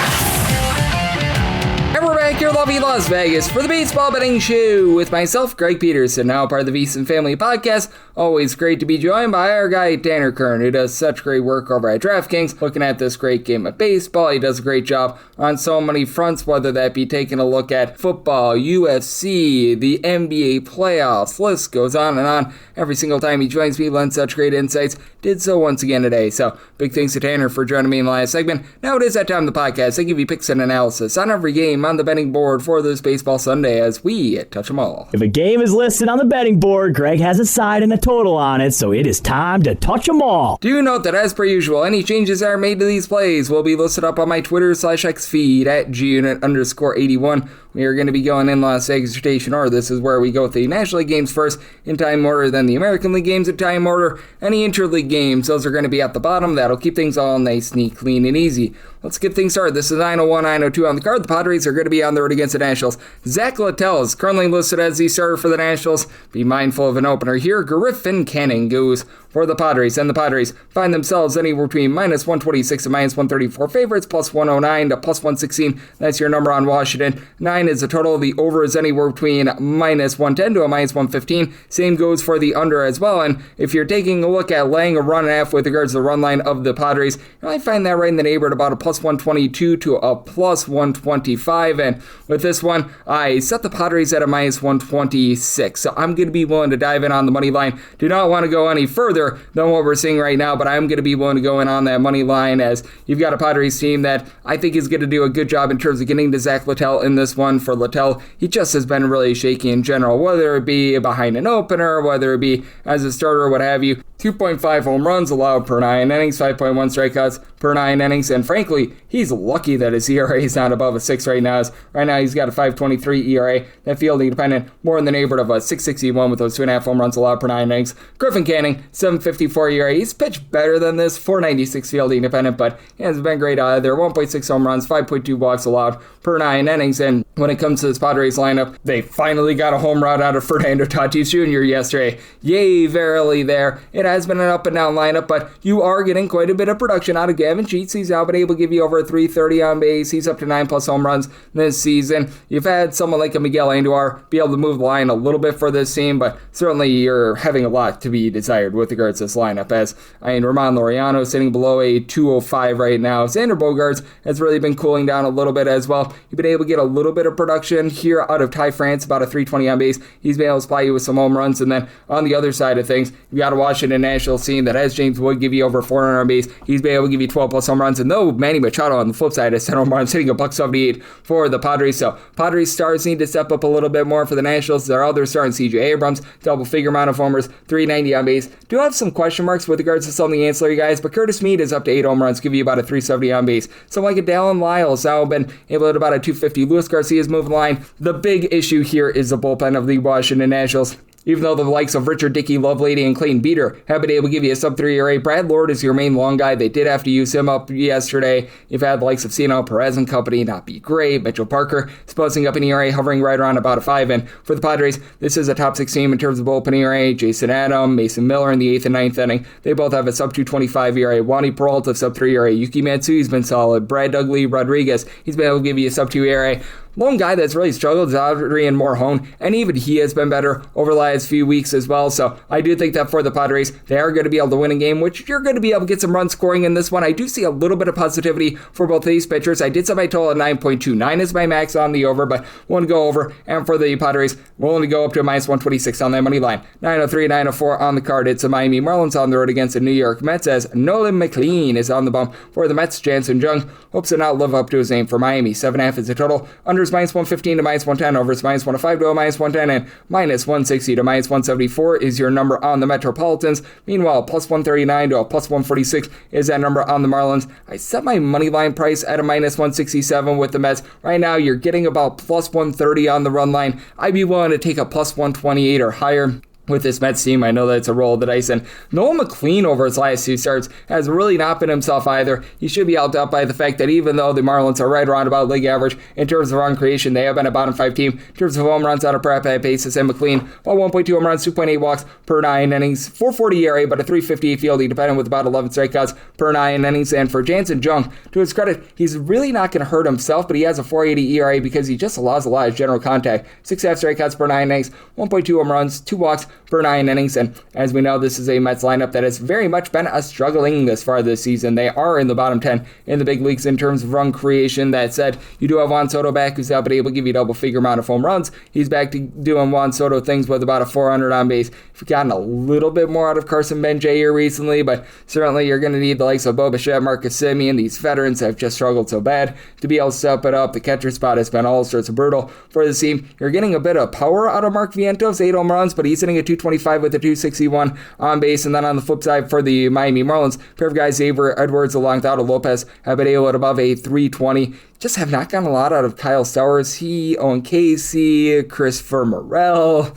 And we're back here in lovely Las Vegas for the Baseball Betting Show with myself, Greg Peterson, now part of the VSiN Family Podcast. Always great to be joined by our guy, Tanner Kern, who does such great work over at DraftKings, looking at this great game of baseball. He does a great job on so many fronts, whether that be taking a look at football, UFC, the NBA playoffs, list goes on and on. Every single time he joins me, lends such great insights. Did so once again today. So big thanks to Tanner for joining me in the last segment. Now it is that time of the podcast. I give you picks and analysis on every game on the betting board for this baseball Sunday as we touch them all. If a game is listed on the betting board, Greg has a side and a total on it, so it is time to touch them all. Do note that as per usual, any changes that are made to these plays will be listed up on my Twitter/X feed at gunit_81. We are going to be going in Las Vegas rotation order. This is where we go with the National League games first in time order, then the American League games in time order. Any interleague games, those are going to be at the bottom. That'll keep things all nice, neat, clean, and easy. let's get things started. This is 901, 902 on the card. The Padres are going to be on the road against the Nationals. Zach Littell is currently listed as the starter for the Nationals. Be mindful of an opener here. Griffin Canning goes for the Padres, and the Padres find themselves anywhere between minus 126 to minus 134 favorites, plus 109 to plus 116. That's your number on Washington. 9 is the total. The over is anywhere between minus 110 to a minus 115. Same goes for the under as well. And if you're taking a look at laying a run and a half with regards to the run line of the Padres, you might find that right in the neighborhood about a plus 122 to a plus 125. And with this one, I set the Padres at a minus 126. So I'm going to be willing to dive in on the money line. Do not want to go any further than what we're seeing right now, but I'm going to be willing to go in on that money line, as you've got a Padres team that I think is going to do a good job in terms of getting to Zach Littell in this one. For Littell, he just has been really shaky in general, whether it be behind an opener, whether it be as a starter, what have you. 2.5 home runs allowed per 9 innings, 5.1 strikeouts per 9 innings, and frankly, he's lucky that his ERA is not above a 6 right now. Right now, he's got a 5.23 ERA. That fielding dependent, more in the neighborhood of a 6.61 with those 2.5 home runs allowed per 9 innings. Griffin Canning, 7.54 ERA. He's pitched better than this, 4.96 fielding dependent, but he hasn't been great either. 1.6 home runs, 5.2 walks allowed per 9 innings, and when it comes to this Padres lineup, they finally got a home run out of Fernando Tatis Jr. yesterday. Yay, verily there. It has been an up and down lineup, but you are getting quite a bit of production out of Gavin Sheets. He's now been able to give you over a 330 on base. He's up to 9+ home runs this season. You've had someone like a Miguel Andujar be able to move the line a little bit for this team, but certainly you're having a lot to be desired with regards to this lineup, as Ramon Laureano is sitting below a 205 right now. Xander Bogaerts has really been cooling down a little bit as well. You've been able to get a little bit of production here out of Ty France, about a 320 on base. He's been able to supply you with some home runs, and then on the other side of things, you've got a Washington Nationals team that has James Wood give you over 400 on base. He's been able to give you 12+ home runs, and though Manny Machado on the flip side has 10 home runs, hitting a $178 for the Padres. So Padres stars need to step up a little bit more for the Nationals. Their other star in CJ Abrams, double-figure amount of homers, 390 on base. Do have some question marks with regards to some of the ancillary guys, but Curtis Mead is up to 8 home runs, give you about a 370 on base. Someone like a Dallin Lyles now been able to about a 250. Luis Garcia's moving the line. The big issue here is the bullpen of the Washington Nationals. Even though the likes of Richard Dickey, Lovelady, and Clayton Beater have been able to give you a sub-3 ERA, Brad Lord is your main long guy. They did have to use him up yesterday. You've had the likes of Ciano Perez and company not be great. Mitchell Parker is posting up an ERA, hovering right around about a 5. And for the Padres, this is a top 6 team in terms of bullpen ERA. Jason Adam, Mason Miller in the 8th and 9th inning. They both have a sub-225 ERA. Wandy Peralta, sub-3 ERA. Yuki Matsui's been solid. Brad Dudley Rodriguez, he's been able to give you a sub-2 ERA. One guy that's really struggled is Adrian Morejon, and even he has been better over the last few weeks as well. So I do think that for the Padres, they are going to be able to win a game, which you're going to be able to get some run scoring in this one. I do see a little bit of positivity for both of these pitchers. I did set my total at 9.29 is my max on the over, but want to go over. And for the Padres, we're willing to go up to a minus 126 on that money line. 903, 904 on the card. It's the Miami Marlins on the road against the New York Mets, as Nolan McLean is on the bump for the Mets. Jansen Jung hopes to not live up to his name for Miami. 7.5 is the total. Under is minus 115 to minus 110. Over is minus 105 to a minus 110. And minus 160 to minus 174 is your number on the Metropolitans. Meanwhile, plus 139 to a plus 146 is that number on the Marlins. I set my money line price at a minus 167 with the Mets. Right now, you're getting about plus 130 on the run line. I'd be willing to take a plus 128 or higher with this Mets team. I know that it's a roll of the dice, and Noel McLean over his last 2 starts has really not been himself either. He should be helped out by the fact that even though the Marlins are right around about league average in terms of run creation, they have been a bottom 5 team in terms of home runs out of per at-bat basis, and McLean, about 1.2 home runs, 2.8 walks per 9 innings, 440 ERA, but a 358 fielding dependent with about 11 strikeouts per 9 innings. And for Jansen Jung, to his credit, he's really not going to hurt himself, but he has a 480 ERA because he just allows a lot of general contact. 6.5 strikeouts per 9 innings, 1.2 home runs, 2 walks per 9 innings. And as we know, this is a Mets lineup that has very much been struggling this far this season. They are in the bottom 10 in the big leagues in terms of run creation. That said, you do have Juan Soto back, who's now been able to give you a double-figure amount of home runs. He's back to doing Juan Soto things with about a 400 on base. We've gotten a little bit more out of Carson Benjay here recently, but certainly you're going to need the likes of Bo Bichette, Marcus Semien. These veterans have just struggled so bad to be able to step it up. The catcher spot has been all sorts of brutal for the team. You're getting a bit of power out of Mark Vientos, 8 home runs, but he's hitting at 225 with a 261 on base. And then on the flip side for the Miami Marlins, pair of guys, Xavier Edwards along with Otto Lopez, have been able to above a 320. just have not gotten a lot out of Kyle Stowers. Owen Casey, Christopher Morel,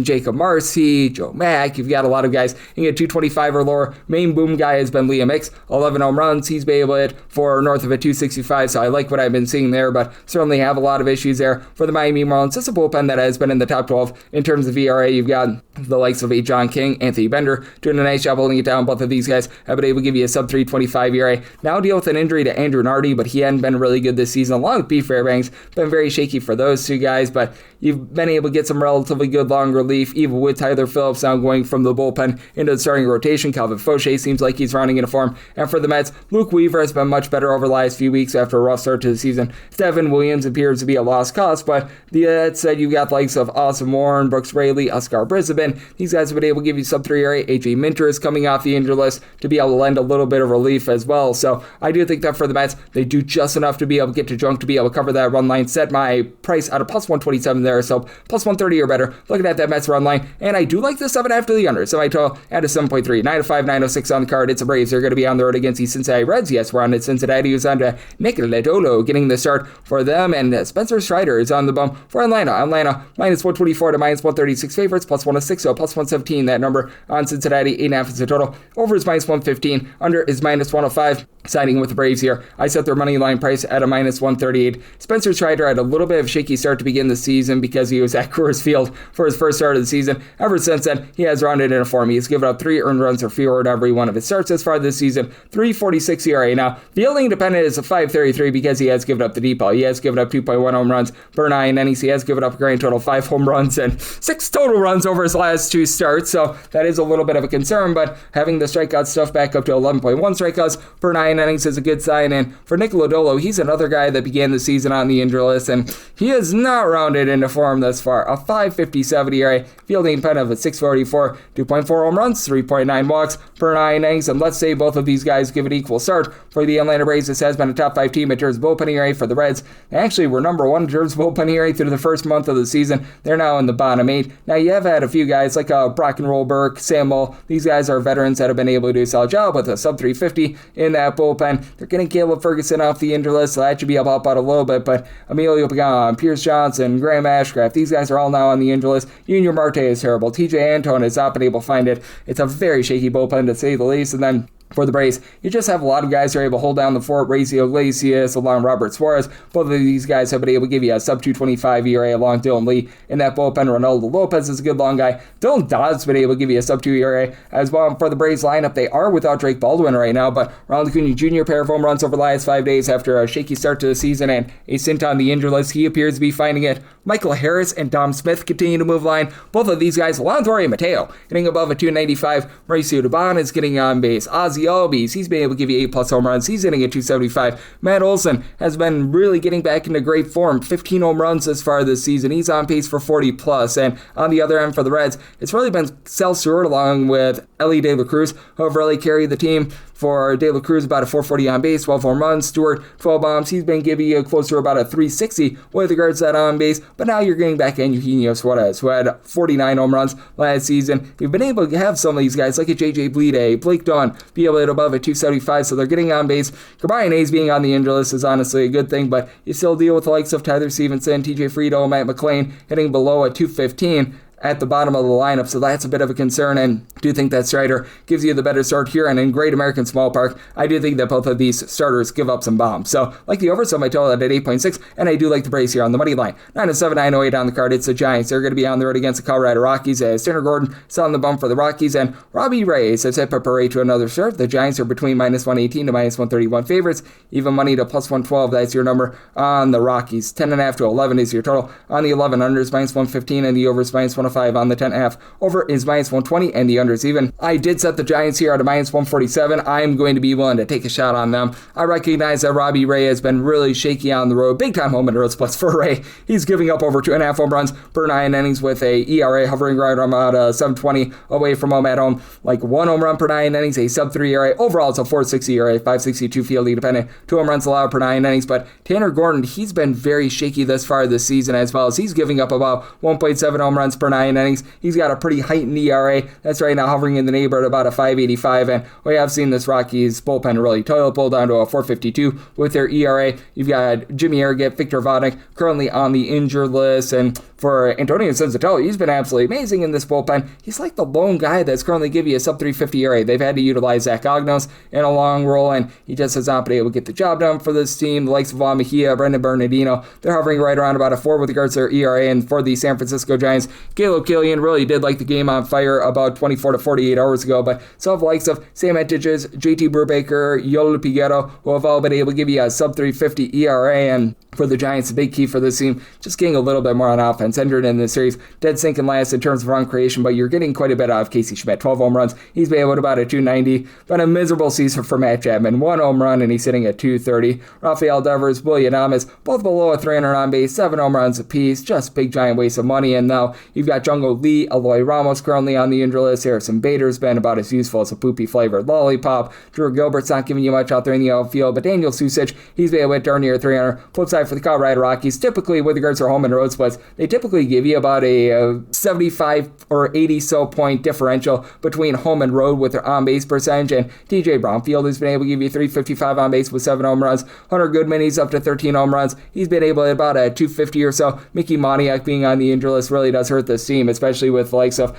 Jacob Marcy, Joe Mack. You've got a lot of guys. You get 225 or lower. Main boom guy has been Liam Hicks. 11 home runs. He's been able to hit for north of a 265, so I like what I've been seeing there, but certainly have a lot of issues there for the Miami Marlins. It's a bullpen that has been in the top 12 in terms of ERA. You've got the likes of John King, Anthony Bender, doing a nice job holding it down. Both of these guys have been able to give you a sub 325 ERA. Now deal with an injury to Andrew Nardi, but he hadn't been really good this season, along with B. Fairbanks. Been very shaky for those two guys, but you've been able to get some relatively good long relief, even with Tyler Phillips now going from the bullpen into the starting rotation. Calvin Fauché seems like he's rounding into form. And for the Mets, Luke Weaver has been much better over the last few weeks after a rough start to the season. Devin Williams appears to be a lost cause, but that said, you've got the likes of Austin Warren, Brooks Raley, Oscar Brisbane. These guys have been able to give you sub 3 ERA. AJ Minter is coming off the injured list to be able to lend a little bit of relief as well. So I do think that for the Mets, they do just enough to be able to get to junk to be able to cover that run line. Set my price out of plus 127 there, so plus 130 or better. Looking at that Mets run line, and I do like the 7.5 to the under. So I total at a 7.3, 905, 906 on the card. It's the Braves. They're going to be on the road against the Cincinnati Reds. Yes, we're on at Cincinnati. Who's on to Nick Lodolo getting the start for them, and Spencer Strider is on the bump for Atlanta. Atlanta minus 124 to minus 136 favorites, plus 106, so plus 117. That number on Cincinnati, 8.5 is the total. Over is minus 115. Under is minus 105. Siding with the Braves here. I set their money line price at a minus 138. Spencer Strider had a little bit of a shaky start to begin the season because he was at Coors Field for his first start of the season. Ever since then, he has rounded into form. He's given up 3 earned runs or fewer in every one of his starts as far this season. 3.46 ERA. Now, fielding independent is a 5.33 because he has given up the deep ball. He has given up 2.1 home runs per 9 innings. He has given up a grand total 5 home runs and 6 total runs over his last 2 starts. So that is a little bit of a concern, but having the strikeout stuff back up to 11.1 strikeouts per 9 innings is a good sign. And for Nick Lodolo, he's another guy that began the season on the injury list, and he has not rounded into form thus far. A 5.57 ERA, fielding pen of a 6.44, 2.4 home runs, 3.9 walks per 9 innings, and let's say both of these guys give an equal start. For the Atlanta Braves, this has been a top 5 team in terms of bullpen ERA. For the Reds, they actually were number 1 in terms of bullpen ERA through the first month of the season. They're now in the bottom 8. Now, you have had a few guys like Brock and Roll Burke, Sam Moll. These guys are veterans that have been able to do a solid job with a sub 350 in that bullpen. They're getting Caleb Ferguson off the injured list, so that should be able to help out a little bit, but Emilio Pagan, Pierce Johnson, Graham Ashcraft, these guys are all now on the injured list. Junior Marte is terrible. TJ Antone has not been able to find it. It's a very shaky bullpen, to say the least. And then for the Braves, you just have a lot of guys who are able to hold down the fort. Raisel Iglesias along Robert Suarez. Both of these guys have been able to give you a sub 225 ERA along Dylan Lee in that bullpen. Ronaldo Lopez is a good long guy. Dylan Dodd's been able to give you a sub 2 ERA as well. For the Braves lineup, they are without Drake Baldwin right now, but Ronald Acuna Jr. pair of home runs over the last 5 days after a shaky start to the season and a stint on the injured list. He appears to be finding it. Michael Harris and Dom Smith continue to move line. Both of these guys, along with Jorge Mateo, hitting above a 295. Mauricio Dubon is getting on base. Ozzy Albies, he's been able to give you 8+ home runs. He's hitting at 275. Matt Olson has been really getting back into great form. 15 home runs this far this season. He's on pace for 40+. And on the other end for the Reds, it's really been Sal Stewart along with Ellie De La Cruz who have really carried the team. For De La Cruz, about a 440 on base, 12 home runs. Stewart, 12 bombs. He's been giving you closer to about a 360 with regards to that on base. But now you're getting back in Eugenio Suarez, who had 49 home runs last season. You've been able to have some of these guys, like a J.J. Bleday, Blake Dunn, be able to hit above a 275, so they're getting on base. Brian Hayes being on the injured list is honestly a good thing, but you still deal with the likes of Tyler Stevenson, T.J. Friedel, Matt McClain, hitting below a 215. At the bottom of the lineup, so that's a bit of a concern, and do think that Strider gives you the better start here. And in Great American Small Park, I do think that both of these starters give up some bombs. So, like the over, so my total at 8.6, and I do like the Braves here on the money line. 907, 908 on the card. It's the Giants. They're going to be on the road against the Colorado Rockies. As Tanner Gordon is on the bump for the Rockies, and Robbie Reyes has hit Pepper to another start. The Giants are between minus 118 to minus 131 favorites. Even money to plus 112. That's your number on the Rockies. 10.5 to 11 is your total. On the 11, unders minus 115, and the overs minus 105 on the 10.5. Over is minus 120, and the under is even. I did set the Giants here at a minus 147. I'm going to be willing to take a shot on them. I recognize that Robbie Ray has been really shaky on the road. Big time home and road splits for Ray. He's giving up over 2.5 home runs per 9 innings with a ERA hovering right around about 7.20 away from home at home. Like 1 home run per 9 innings, a sub 3 ERA. Overall, it's a 4.60 ERA, 5.62 fielding dependent. 2 home runs allowed per 9 innings. But Tanner Gordon, he's been very shaky thus far this season as well, as he's giving up about 1.7 home runs per 9 9 innings. He's got a pretty heightened ERA. That's right now hovering in the neighborhood about a 5.85, and we have seen this Rockies bullpen really toilet bowl down to a 4.52 with their ERA. You've got Jimmy Erget, Victor Vodnik currently on the injured list, and for Antonio Senzatelli, he's been absolutely amazing in this bullpen. He's like the lone guy that's currently giving you a sub-350 ERA. They've had to utilize Zach Ognos in a long role, and he just has not been able to get the job done for this team. The likes of Juan Mejia, Brendan Bernardino, they're hovering right around about a 4 with regards to their ERA, and for the San Francisco Giants, Caleb Killian really did light the game on fire about 24 to 48 hours ago, but some of the likes of Sam Entiges, JT Brubaker, Yoel Piguero, who have all been able to give you a sub-350 ERA, and for the Giants, the big key for this team, just getting a little bit more on offense. Entered in the series, dead sinking last in terms of run creation, but you're getting quite a bit out of Casey Schmidt. 12 home runs. He's been able to about a 290. Been a miserable season for Matt Chapman. 1 home run, and he's sitting at 230. Rafael Devers, William Adames, both below a 300 on base, 7 home runs apiece. Just big giant waste of money. And now you've got Jungle Lee, Eloy Ramos currently on the injury list. Harrison Bader's been about as useful as a poopy flavored lollipop. Drew Gilbert's not giving you much out there in the outfield, but Daniel Susic, he's been able to hit darn near 300. Flip side for the Colorado Rockies, typically with regards to home and road splits, they typically give you about a 75 or 80 so point differential between home and road with their on base percentage, and TJ Brownfield has been able to give you 355 on base with 7 home runs. Hunter Goodman, he's up to 13 home runs. He's been able to about a 250 or so. Mickey Moniak being on the injury list really does hurt this team, especially with the likes of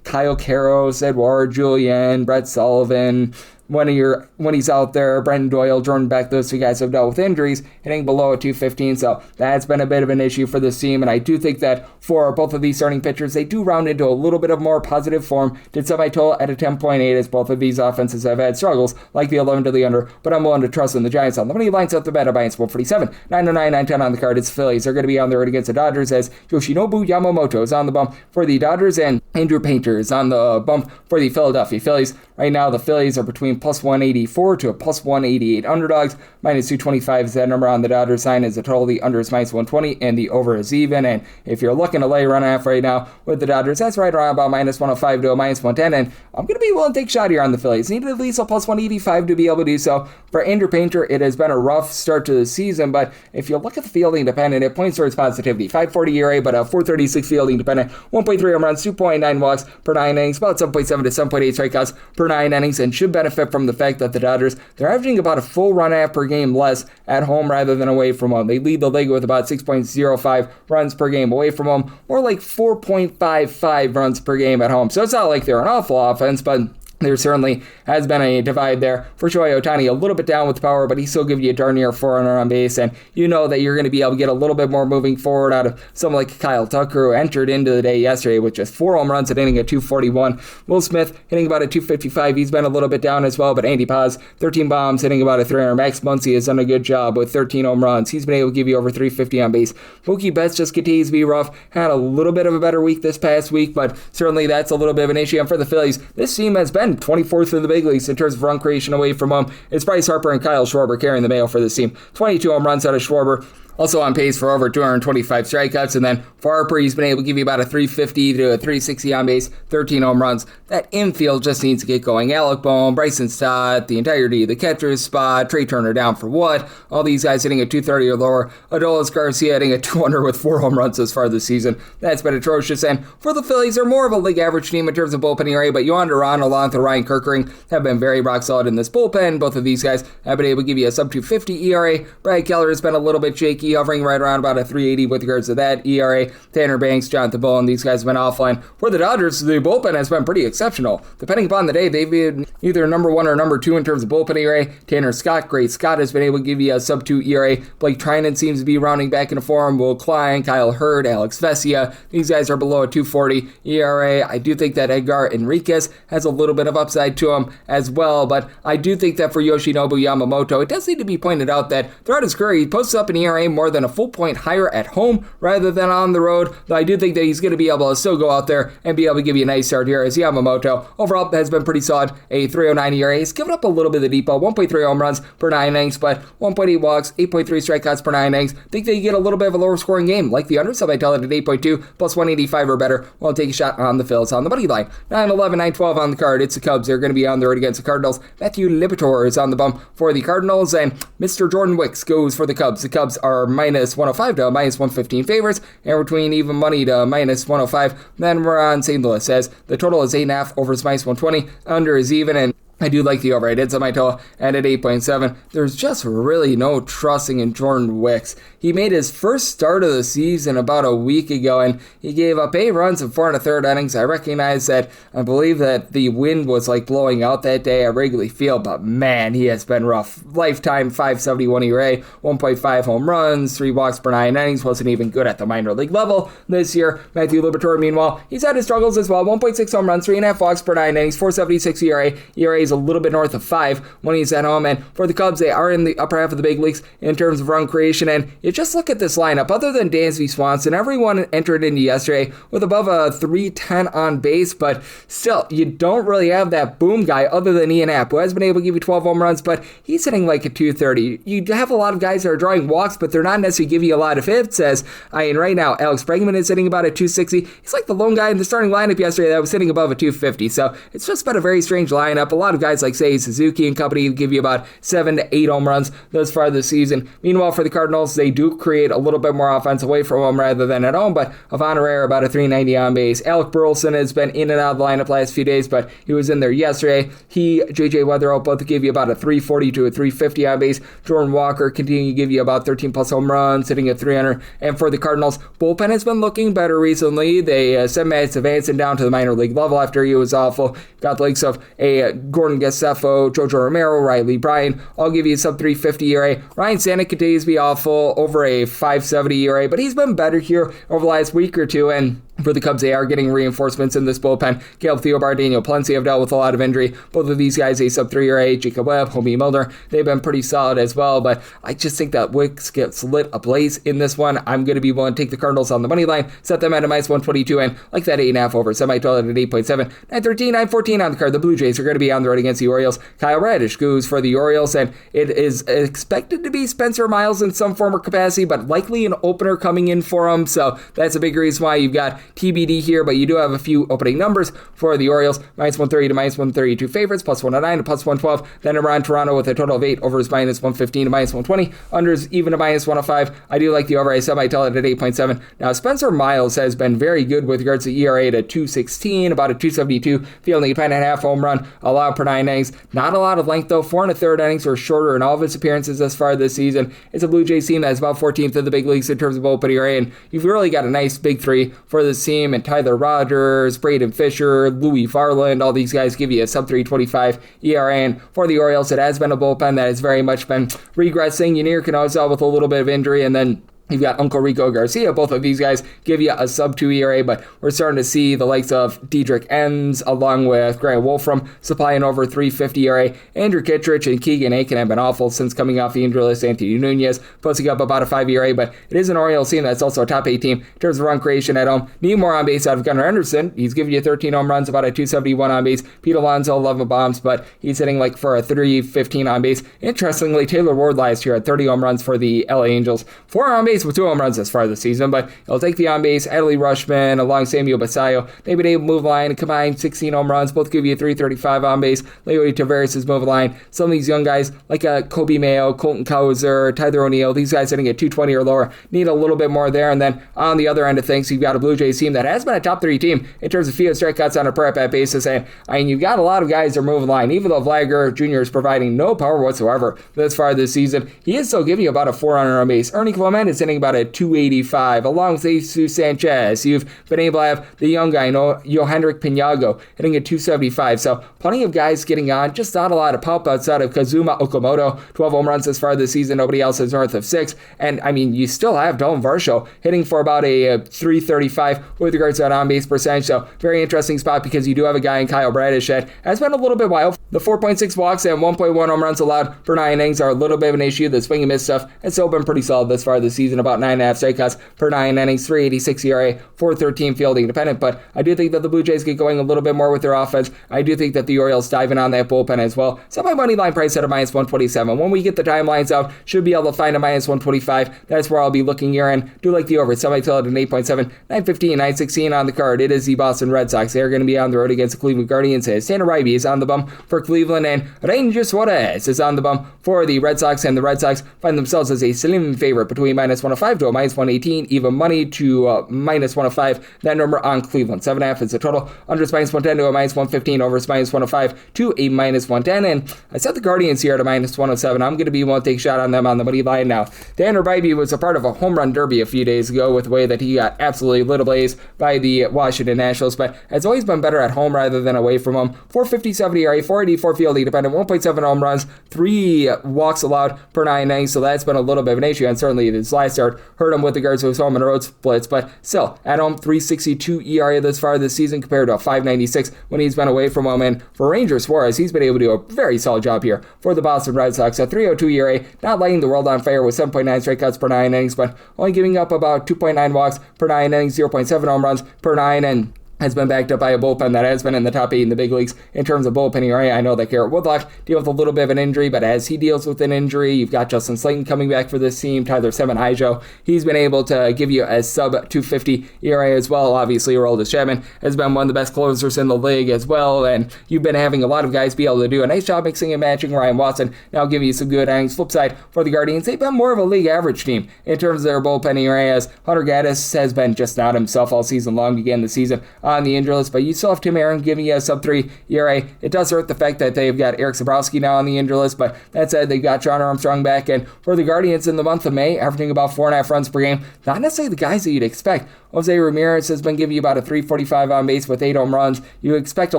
Kyle Karros, Edouard Julien, Brett Sullivan. When he's out there, Brendan Doyle, Jordan Beck, those 2 guys have dealt with injuries, hitting below a 215, so that's been a bit of an issue for this team, and I do think that for both of these starting pitchers, they do round into a little bit of more positive form. Did semi-total at a 10.8 as both of these offenses have had struggles, like the 11 to the under, but I'm willing to trust in the Giants on the money lines up the bet. By 147, 909, 910 on the card. It's Phillies. They're going to be on the road against the Dodgers as Yoshinobu Yamamoto is on the bump for the Dodgers, and Andrew Painter is on the bump for the Philadelphia Phillies. Right now, the Phillies are between plus 184 to a plus 188 underdogs. Minus 225 is that number on the Dodgers sign. Is the total. The under is minus 120 and the over is even. And if you're looking to lay run half right now with the Dodgers, that's right around about minus 105 to a minus 110. And I'm going to be willing to take a shot here on the Phillies. Need at least a plus 185 to be able to do so. For Andrew Painter, it has been a rough start to the season, but if you look at the fielding dependent, it points towards positivity. 540 ERA, but a 436 fielding dependent. 1.3 home runs, 2.9 walks per 9 innings, about 7.7 to 7.8 strikeouts per 9 innings, and should benefit from the fact that the Dodgers, they're averaging about a full run half per game less at home rather than away from home. They lead the league with about 6.05 runs per game away from home, more like 4.55 runs per game at home. So it's not like they're an awful offense, but there certainly has been a divide there. For Shohei Ohtani, a little bit down with power, but he's still giving you darn near 400 on base, and you know that you're going to be able to get a little bit more moving forward out of someone like Kyle Tucker, who entered into the day yesterday with just 4 home runs at hitting at 241. Will Smith hitting about a 255. He's been a little bit down as well, but Andy Paz, 13 bombs, hitting about a 300. Max Muncy has done a good job with 13 home runs. He's been able to give you over 350 on base. Mookie Betts just continues to be rough. Had a little bit of a better week this past week, but certainly that's a little bit of an issue. And for the Phillies, this team has been 24th in the big leagues in terms of run creation away from home. It's Bryce Harper and Kyle Schwarber carrying the mail for this team. 22 home runs out of Schwarber. Also on pace for over 225 strikeouts. And then for Harper, he's been able to give you about a 350 to a 360 on base, 13 home runs. That infield just needs to get going. Alec Bohm, Bryson Stott, the entirety of the catcher's spot, Trey Turner down for what? All these guys hitting a 230 or lower. Adolis Garcia hitting a 200 with 4 home runs so far this season. That's been atrocious. And for the Phillies, they're more of a league average team in terms of bullpen ERA, but Yohan Duran along with Ryan Kirkering have been very rock solid in this bullpen. Both of these guys have been able to give you a sub 250 ERA. Brad Keller has been a little bit shaky, hovering right around about a 380 with regards to that ERA. Tanner Banks, Jonathan Bowen, these guys have been offline. For the Dodgers, the bullpen has been pretty exceptional. Depending upon the day, they've been either number 1 or number 2 in terms of bullpen ERA. Tanner Scott, great. Scott has been able to give you a sub 2 ERA. Blake Trinan seems to be rounding back into form. Will Klein, Kyle Hurd, Alex Vesia, these guys are below a 240 ERA. I do think that Edgar Enriquez has a little bit of upside to him as well, but I do think that for Yoshinobu Yamamoto, it does need to be pointed out that throughout his career, he posts up an ERA more than a full point higher at home rather than on the road, though I do think that he's going to be able to still go out there and be able to give you a nice start here as Yamamoto overall has been pretty solid. A 309 ERA. He's given up a little bit of the deep ball, 1.3 home runs per 9 innings, but 1.8 walks, 8.3 strikeouts per 9 innings. Think that you get a little bit of a lower scoring game, like the under, so I tell it at 8.2 plus 185 or better. We'll take a shot on the Phils on the money line. 9-11, 9-12 on the card. It's the Cubs. They're going to be on the road against the Cardinals. Matthew Liberatore is on the bump for the Cardinals, and Mr. Jordan Wicks goes for the Cubs. The Cubs are are minus 105 to minus 115 favorites, and between even money to minus 105. Then we're on St. Louis, as the total is 8.5, over is minus 120, under is even, and I do like the over. I did set my total and at 8.7. There's just really no trusting in Jordan Wicks. He made his first start of the season about a week ago, and he gave up 8 runs in 4 1/3 innings. I recognize that I believe that the wind was like blowing out that day at Wrigley Field, but man, he has been rough. Lifetime 5.71 ERA, 1.5 home runs, 3 walks per 9 innings. Wasn't even good at the minor league level this year. Matthew Liberatore, meanwhile, he's had his struggles as well. 1.6 home runs, 3.5 walks per 9 innings, 4.76 ERA. ERA is a little bit north of 5 when he's at home, and for the Cubs, they are in the upper half of the big leagues in terms of run creation, and you just look at this lineup. Other than Dansby Swanson, everyone entered into yesterday with above a 310 on base, but still, you don't really have that boom guy other than Ian Happ, who has been able to give you 12 home runs, but he's hitting like a 230. You have a lot of guys that are drawing walks, but they're not necessarily giving you a lot of hits, as right now, Alex Bregman is hitting about a 260. He's like the lone guy in the starting lineup yesterday that was hitting above a 250, so it's just been a very strange lineup. A lot of guys like, say, Suzuki and company give you about 7 to 8 home runs thus far this season. Meanwhile, for the Cardinals, they do create a little bit more offense away from home rather than at home, but Ivan Herrera about a 390 on base. Alec Burleson has been in and out of the lineup last few days, but he was in there yesterday. J.J. Weatherill both give you about a 340 to a 350 on base. Jordan Walker continuing to give you about 13 plus home runs, hitting at 300. And for the Cardinals, bullpen has been looking better recently. They sent Matt Savanson down to the minor league level after he was awful. Got the likes of a Gordon Gassefo, Jojo Romero, Riley Bryan. I'll give you a sub 350 ERA. Ryan Stanek continues to be awful, over a 570 ERA, but he's been better here over the last week or two, and for the Cubs, they are getting reinforcements in this bullpen. Caleb Theobar, Daniel Palencia have dealt with a lot of injury. Both of these guys, a sub 3 ERA. Jacob Webb, Homie Milner, they've been pretty solid as well, but I just think that Wicks gets lit ablaze in this one. I'm going to be willing to take the Cardinals on the money line, set them at a minus 122, and like that 8.5 over, semi-total at 8.7. 913, 914 on the card. The Blue Jays are going to be on the road against the Orioles. Kyle Radish goes for the Orioles, and it is expected to be Spencer Miles in some form or capacity, but likely an opener coming in for him, so that's a big reason why you've got TBD here, but you do have a few opening numbers for the Orioles. Minus 130 to minus 132 favorites, plus 109 to plus 112. Then around Toronto with a total of 8. Over is minus 115 to minus 120. Under is even to minus 105. I do like the over. I semi-tell it at 8.7. Now, Spencer Miles has been very good with regards to ERA to 216, about a 272, fielding a 10.5 home run allowed per 9 innings. Not a lot of length, though. 4 1/3 innings or shorter in all of his appearances thus far this season. It's a Blue Jays team that's about 14th in the big leagues in terms of open ERA, and you've really got a nice big three for this team, and Tyler Rogers, Braden Fisher, Louis Varland, all these guys give you a sub 325 ERA. And for the Orioles, it has been a bullpen that has very much been regressing. Yunier Canosa with a little bit of injury, and then you've got Uncle Rico Garcia. Both of these guys give you a sub 2 ERA, but we're starting to see the likes of Diedrich Enns along with Grant Wolfram supplying over 350 ERA. Andrew Kittredge and Keegan Aiken have been awful since coming off the injury list. Anthony Nunez posting up about a 5 ERA, but it is an Orioles team that's also a top 8 team in terms of run creation at home. Need more on base out of Gunnar Henderson. He's giving you 13 home runs, about a 271 on base. Pete Alonso, 11 bombs, but he's hitting like for a 315 on base. Interestingly, Taylor Ward last year had 30 home runs for the LA Angels. 4 on base with 2 home runs as far this season, but he'll take the on base. Adley Rushman along Samuel Basayo. They've been able to move the line and combine 16 home runs. Both give you 335 on base. Leody Taveras is moving the line. Some of these young guys like Kobe Mayo, Colton Cowser, Tyler O'Neill, these guys hitting at 220 or lower need a little bit more there. And then on the other end of things, you've got a Blue Jays team that has been a top 3 team in terms of field strikeouts on a per at-bat basis. And I mean, you've got a lot of guys that are moving the line. Even though Vlager Jr. is providing no power whatsoever this far this season, he is still giving you about a 400 on base. Ernie Clement is hitting about a 285. Along with Jesus Sanchez, you've been able to have the young guy, Yohendrick Pinago, hitting at 275. So plenty of guys getting on, just not a lot of pop outside of Kazuma Okamoto. 12 home runs as far this season. Nobody else is north of 6. And I mean, you still have Dalton Varsho hitting for about a 335 with regards to that on-base percentage. So very interesting spot because you do have a guy in Kyle Bradish that has been a little bit wild. The 4.6 walks and 1.1 home runs allowed per 9 innings are a little bit of an issue. The swing and miss stuff has still been pretty solid this far this season. season, about 9.5 strikeouts per 9 innings, 3.86 ERA, 4.13 fielding dependent. But I do think that the Blue Jays get going a little bit more with their offense. I do think that the Orioles dive in on that bullpen as well. So my money line price at a minus 127. When we get the timelines out, should be able to find a minus 125. That's where I'll be looking here, and do like the over. Semi-till at an 8.7, 9.15, 9.16 on the card. It is the Boston Red Sox. They're going to be on the road against the Cleveland Guardians. As Tanner Kern is on the bum for Cleveland, and Ranger Suarez is on the bum for the Red Sox, and the Red Sox find themselves as a slim favorite between minus 105 to a minus 118, even money to minus 105. That number on Cleveland. 7.5 is the total. Under is minus 110 to a minus 115. Over is minus 105 to a minus 110. And I set the Guardians here at a minus 107. I'm going to be one to take a shot on them on the money line now. Tanner Kern was a part of a home run derby a few days ago with the way that he got absolutely lit ablaze by the Washington Nationals, but has always been better at home rather than away from home. 4.57 ERA, 4.84 fielding dependent, 1.7 home runs, 3 walks allowed per 9 innings, so that's been a little bit of an issue, and certainly his last start hurt him with regards to his home and road splits, but still, at home, 3.62 ERA this far this season compared to a 5.96 when he's been away from home, and for Ranger Suarez, he's been able to do a very solid job here for the Boston Red Sox. A 3.02 ERA, not lighting the world on fire with 7.9 strikeouts per 9 innings, but only giving up about 2.9 walks per 9 innings, 0.7 home runs per 9, and has been backed up by a bullpen that has been in the top 8 in the big leagues in terms of bullpen ERA. I know that Garrett Woodlock deals with a little bit of an injury, but as he deals with an injury, you've got Justin Slayton coming back for this team, Tyler Semenhaijo. He's been able to give you a sub-250 ERA as well. Obviously, Aroldis Chapman has been one of the best closers in the league as well, and you've been having a lot of guys be able to do a nice job mixing and matching. Ryan Watson now giving you some good innings. Flip side for the Guardians, they've been more of a league average team in terms of their bullpen ERA, as Hunter Gaddis has been just not himself all season long, began the season on the injury list, but you still have Tim Aaron giving you a sub-3 ERA. It does hurt the fact that they've got Eric Sabrowski now on the injury list, but that said, they've got John Armstrong back, and for the Guardians in the month of May, averaging about 4.5 runs per game. Not necessarily the guys that you'd expect. Jose Ramirez has been giving you about a 345 on base with 8 home runs. You expect a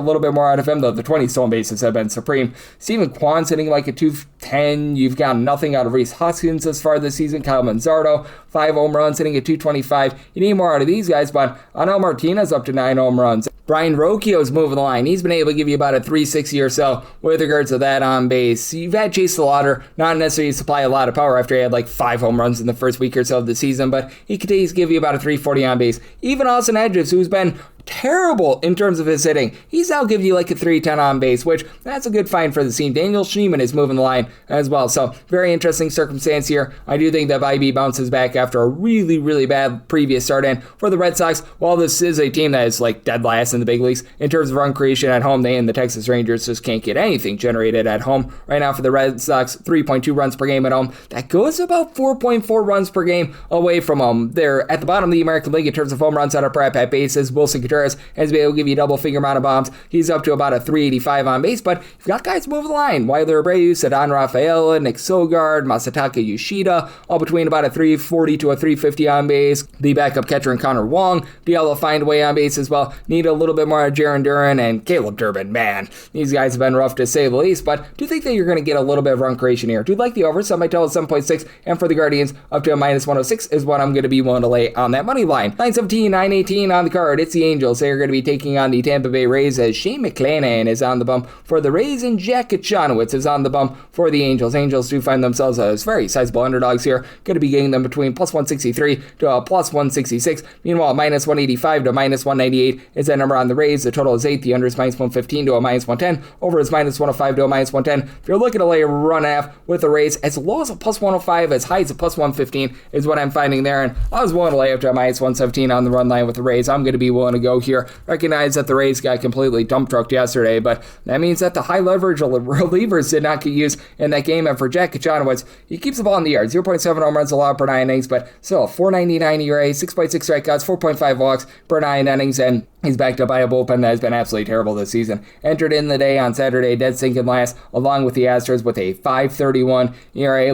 little bit more out of him, though the 20 stolen bases have been supreme. Steven Kwan sitting like a 210. You've got nothing out of Rhys Hoskins this far this season. Kyle Manzardo, 5 home runs, sitting at 225. You need more out of these guys, but Anel Martinez up to 9 home runs. Brian Rocchio's moving the line. He's been able to give you about a 360 or so with regards to that on base. You've had Chase Slaughter not necessarily supply a lot of power after he had like 5 home runs in the first week or so of the season, but he continues to give you about a 340 on base. Even Austin Hedges, who's been terrible in terms of his hitting, he's now giving you like a 310 on base, which that's a good find for the team. Daniel Schneemann is moving the line as well, so very interesting circumstance here. I do think that Bybee bounces back after a really, really bad previous start, and for the Red Sox, while this is a team that is like dead last in the big leagues in terms of run creation at home, they and the Texas Rangers just can't get anything generated at home. Right now for the Red Sox, 3.2 runs per game at home. That goes about 4.4 runs per game away from home. They're at the bottom of the American League in terms of home runs on a per at-bat basis. Wilson Contreras has been able to give you a double-finger amount of bombs. He's up to about a 385 on base, but you've got guys moving the line. Wilder Abreu, Ceddanne Rafaela, Nick Sogard, Masataka Yoshida, all between about a 340 to a 350 on base. The backup catcher and Connor Wong be able to find a way on base as well. Need a little bit more of Jaron Duran and Caleb Durbin. Man, these guys have been rough to say the least, but do think that you're going to get a little bit of run creation here. Do like the over, so I might tell it 7.6, and for the Guardians, up to a minus 106 is what I'm going to be willing to lay on that money line. 917, 918 on the card. It's the Angels. They're going to be taking on the Tampa Bay Rays, as Shane McClanahan is on the bump for the Rays, and Jack Kachanowicz is on the bump for the Angels. Angels do find themselves as very sizable underdogs here. Going to be getting them between plus 163 to plus 166. Meanwhile, minus 185 to minus 198 is that number on the Rays. The total is 8. The under is minus 115 to a minus 110. Over is minus 105 to a minus 110. If you're looking to lay a run half with the Rays, as low as a plus 105, as high as a plus 115 is what I'm finding there. And I was willing to lay up to a minus 117 on the run line with the Rays. I'm going to be willing to go here. Recognize that the Rays got completely dump trucked yesterday, but that means that the high leverage relievers did not get used in that game. And for Jack Kachanowicz, he keeps the ball in the yard. 0.7 home runs allowed per 9 innings, but still 4.99 ERA, 6.6 strikeouts, 4.5 walks per 9 innings, and he's backed up by a bullpen that has been absolutely terrible this season. Entered in the day on Saturday, dead sinking last, along with the Astros with a 5.31 ERA.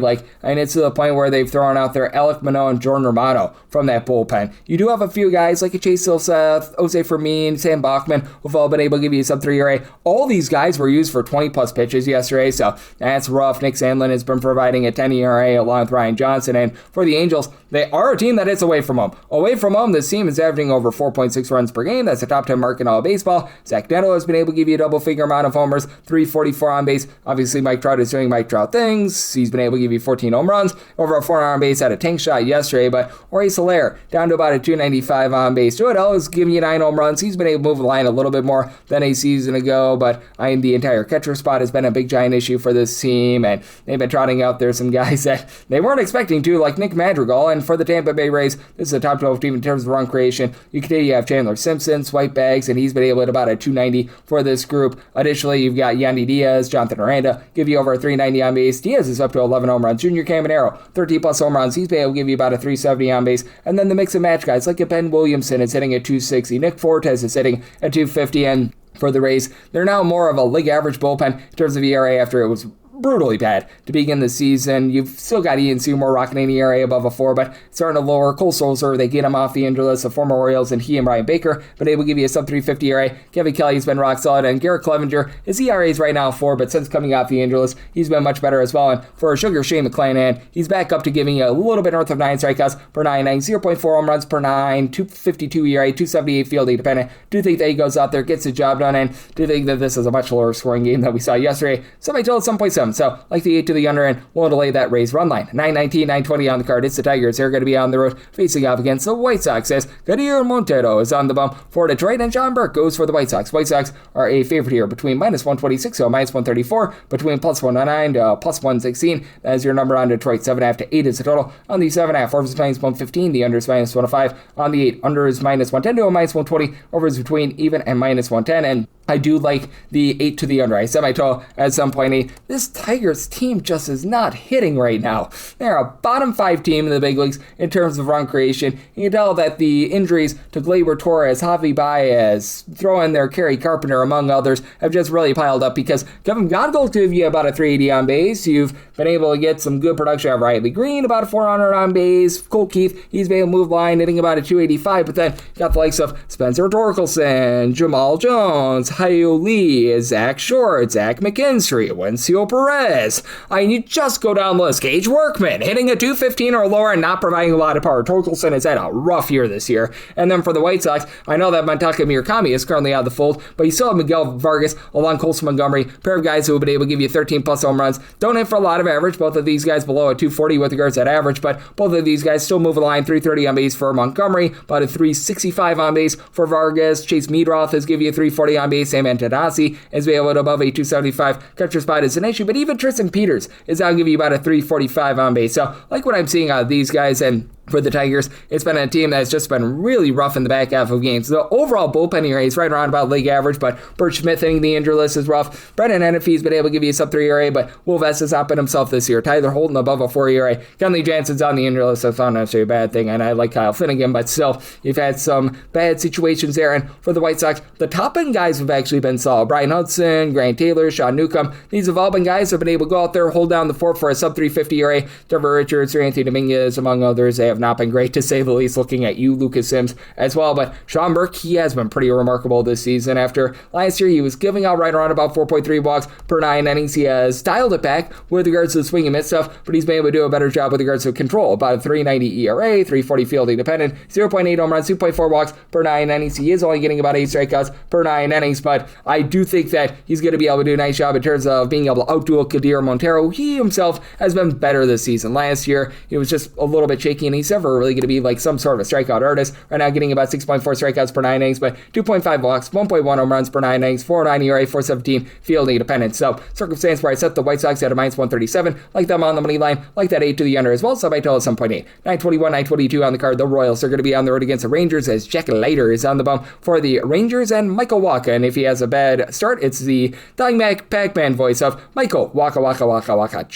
And it's to the point where they've thrown out their Alec Manoah and Jordan Romano from that bullpen. You do have a few guys like a Chase Silseth, Jose Fermin, Sam Bachman, who've all been able to give you a sub-3 ERA. All these guys were used for 20-plus pitches yesterday, so that's rough. Nick Sandlin has been providing a 10 ERA along with Ryan Johnson, and for the Angels, they are a team that hits away from home. Away from home, this team is averaging over 4.6 runs per game. That's as a top 10 mark in all of baseball. Zach Neto has been able to give you a double-figure amount of homers, 344 on base. Obviously, Mike Trout is doing Mike Trout things. He's been able to give you 14 home runs, over a 400 on base, had a tank shot yesterday, but Jorge Soler down to about a 295 on base. Joe Adele is giving you 9 home runs. He's been able to move the line a little bit more than a season ago, but the entire catcher spot has been a big giant issue for this team, and they've been trotting out there some guys that they weren't expecting to, like Nick Madrigal. And for the Tampa Bay Rays, this is a top 12 team in terms of run creation. You continue to have Chandler Simpson, Swipe Bags, and he's been able to hit about a 290 for this group. Additionally, you've got Yandy Diaz, Jonathan Aranda, give you over a 390 on base. Diaz is up to 11 home runs. Junior Caminero, 13 plus home runs. He's been able to give you about a 370 on base. And then the mix and match guys like Ben Williamson is hitting at 260. Nick Fortes is hitting at 250. And for the Rays, they're now more of a league average bullpen in terms of ERA after it was brutally bad to begin the season. You've still got Ian Seymour rocking an ERA above a 4, but starting to lower. Cole Sulser, they get him off the injury list of former Orioles, and he and Ryan Baker been able to give you a sub 350 ERA. Kevin Kelly's been rock solid, and Garrett Clevenger, his ERA is right now 4, but since coming off the injury list, he's been much better as well. And for a sugar Shane McClanahan, he's back up to giving you a little bit north of 9 strikeouts per 9 innings, 0.4 home runs per 9, 252 ERA, 278 fielding dependent. Do think that he goes out there, gets the job done, and do think that this is a much lower scoring game than we saw yesterday. Somebody told 7.7, so like the 8 to the under, and we'll delay that Rays run line. 919, 920 on the card. It's the Tigers. They're going to be on the road facing off against the White Sox as Kadir Montero is on the bump for Detroit, and John Burke goes for the White Sox. White Sox are a favorite here between minus 126 to minus 134, between plus 109 to plus 116. That is your number on Detroit. 7.5 to 8 is the total. On the 7.5, over is minus 115. The under is minus 105. On the 8, under is minus 110 to a minus 120. Over is between even and minus 110. And I do like the 8 to the under. I said my total at some point 8. This Tigers team just is not hitting right now. They're a bottom 5 team in the big leagues in terms of run creation. You can tell that the injuries to Gleyber Torres, Javi Baez, throw in there Kerry Carpenter, among others, have just really piled up because Kevin Godgold give you about a 380 on base. You've been able to get some good production out of Riley Green, about a 400 on base. Cole Keith, he's been able to move line, hitting about a 285, but then got the likes of Spencer Torkelson, Jamal Jones, Hyo Lee, Zach Short, Zach McKinstry, Wencio Perez. You just go down the list. Gage Workman hitting a 215 or lower and not providing a lot of power. Torkelson has had a rough year this year. And then for the White Sox, I know that Montaka Murakami is currently out of the fold, but you still have Miguel Vargas along Colson Montgomery, pair of guys who have been able to give you 13 plus home runs. Don't hit for a lot of average. Both of these guys below a 240 with regards to that average, but both of these guys still move a line. 330 on base for Montgomery, about a 365 on base for Vargas. Chase Meadroth has given you 340 on base. Sam Antadasi is able to above a 275. Catcher spot is an issue, but even Tristan Peters is now giving you about a 345 on base. So like what I'm seeing out of these guys, and for the Tigers, it's been a team that's just been really rough in the back half of games. The overall bullpen ERA is right around about league average, but Bert Schmidt hitting the injury list is rough. Brendan Hennefel's been able to give you a sub 3 ERA, but Will Vest has not been himself this year. Tyler Holden above a 4 ERA. Kenley Jansen's on the injury list. That's not necessarily a bad thing, and I like Kyle Finnegan, but still, you've had some bad situations there. And for the White Sox, the top end guys have actually been solid. Brian Hudson, Grant Taylor, Sean Newcomb. These have all been guys who have been able to go out there, hold down the fort for a sub 350 ERA. Trevor Richards or Anthony Dominguez, among others, they have not been great to say the least, looking at you, Lucas Sims, as well. But Sean Burke, he has been pretty remarkable this season. After last year, he was giving out right around about 4.3 walks per 9 innings. He has dialed it back with regards to the swing and miss stuff, but he's been able to do a better job with regards to control. About a 390 ERA, 340 fielding dependent, 0.8 home runs, 2.4 walks per 9 innings. He is only getting about 8 strikeouts per 9 innings, but I do think that he's going to be able to do a nice job in terms of being able to outduel Kadir Montero. He himself has been better this season. Last year, he was just a little bit shaky, and he's never really going to be like some sort of a strikeout artist. Right now getting about 6.4 strikeouts per 9 innings, but 2.5 walks, 1.1 home runs per 9 innings, 4.9 ERA, 4.17 fielding dependent. So circumstance where I set the White Sox at a minus 137, like them on the money line, like that 8 to the under as well. So I tell at some point 8. 921, 922 on the card. The Royals are going to be on the road against the Rangers as Jack Leiter is on the bump for the Rangers and Michael Wacha. And if he has a bad start, it's the Dying Pac-Man voice of Michael Waka Waka Waka Waka.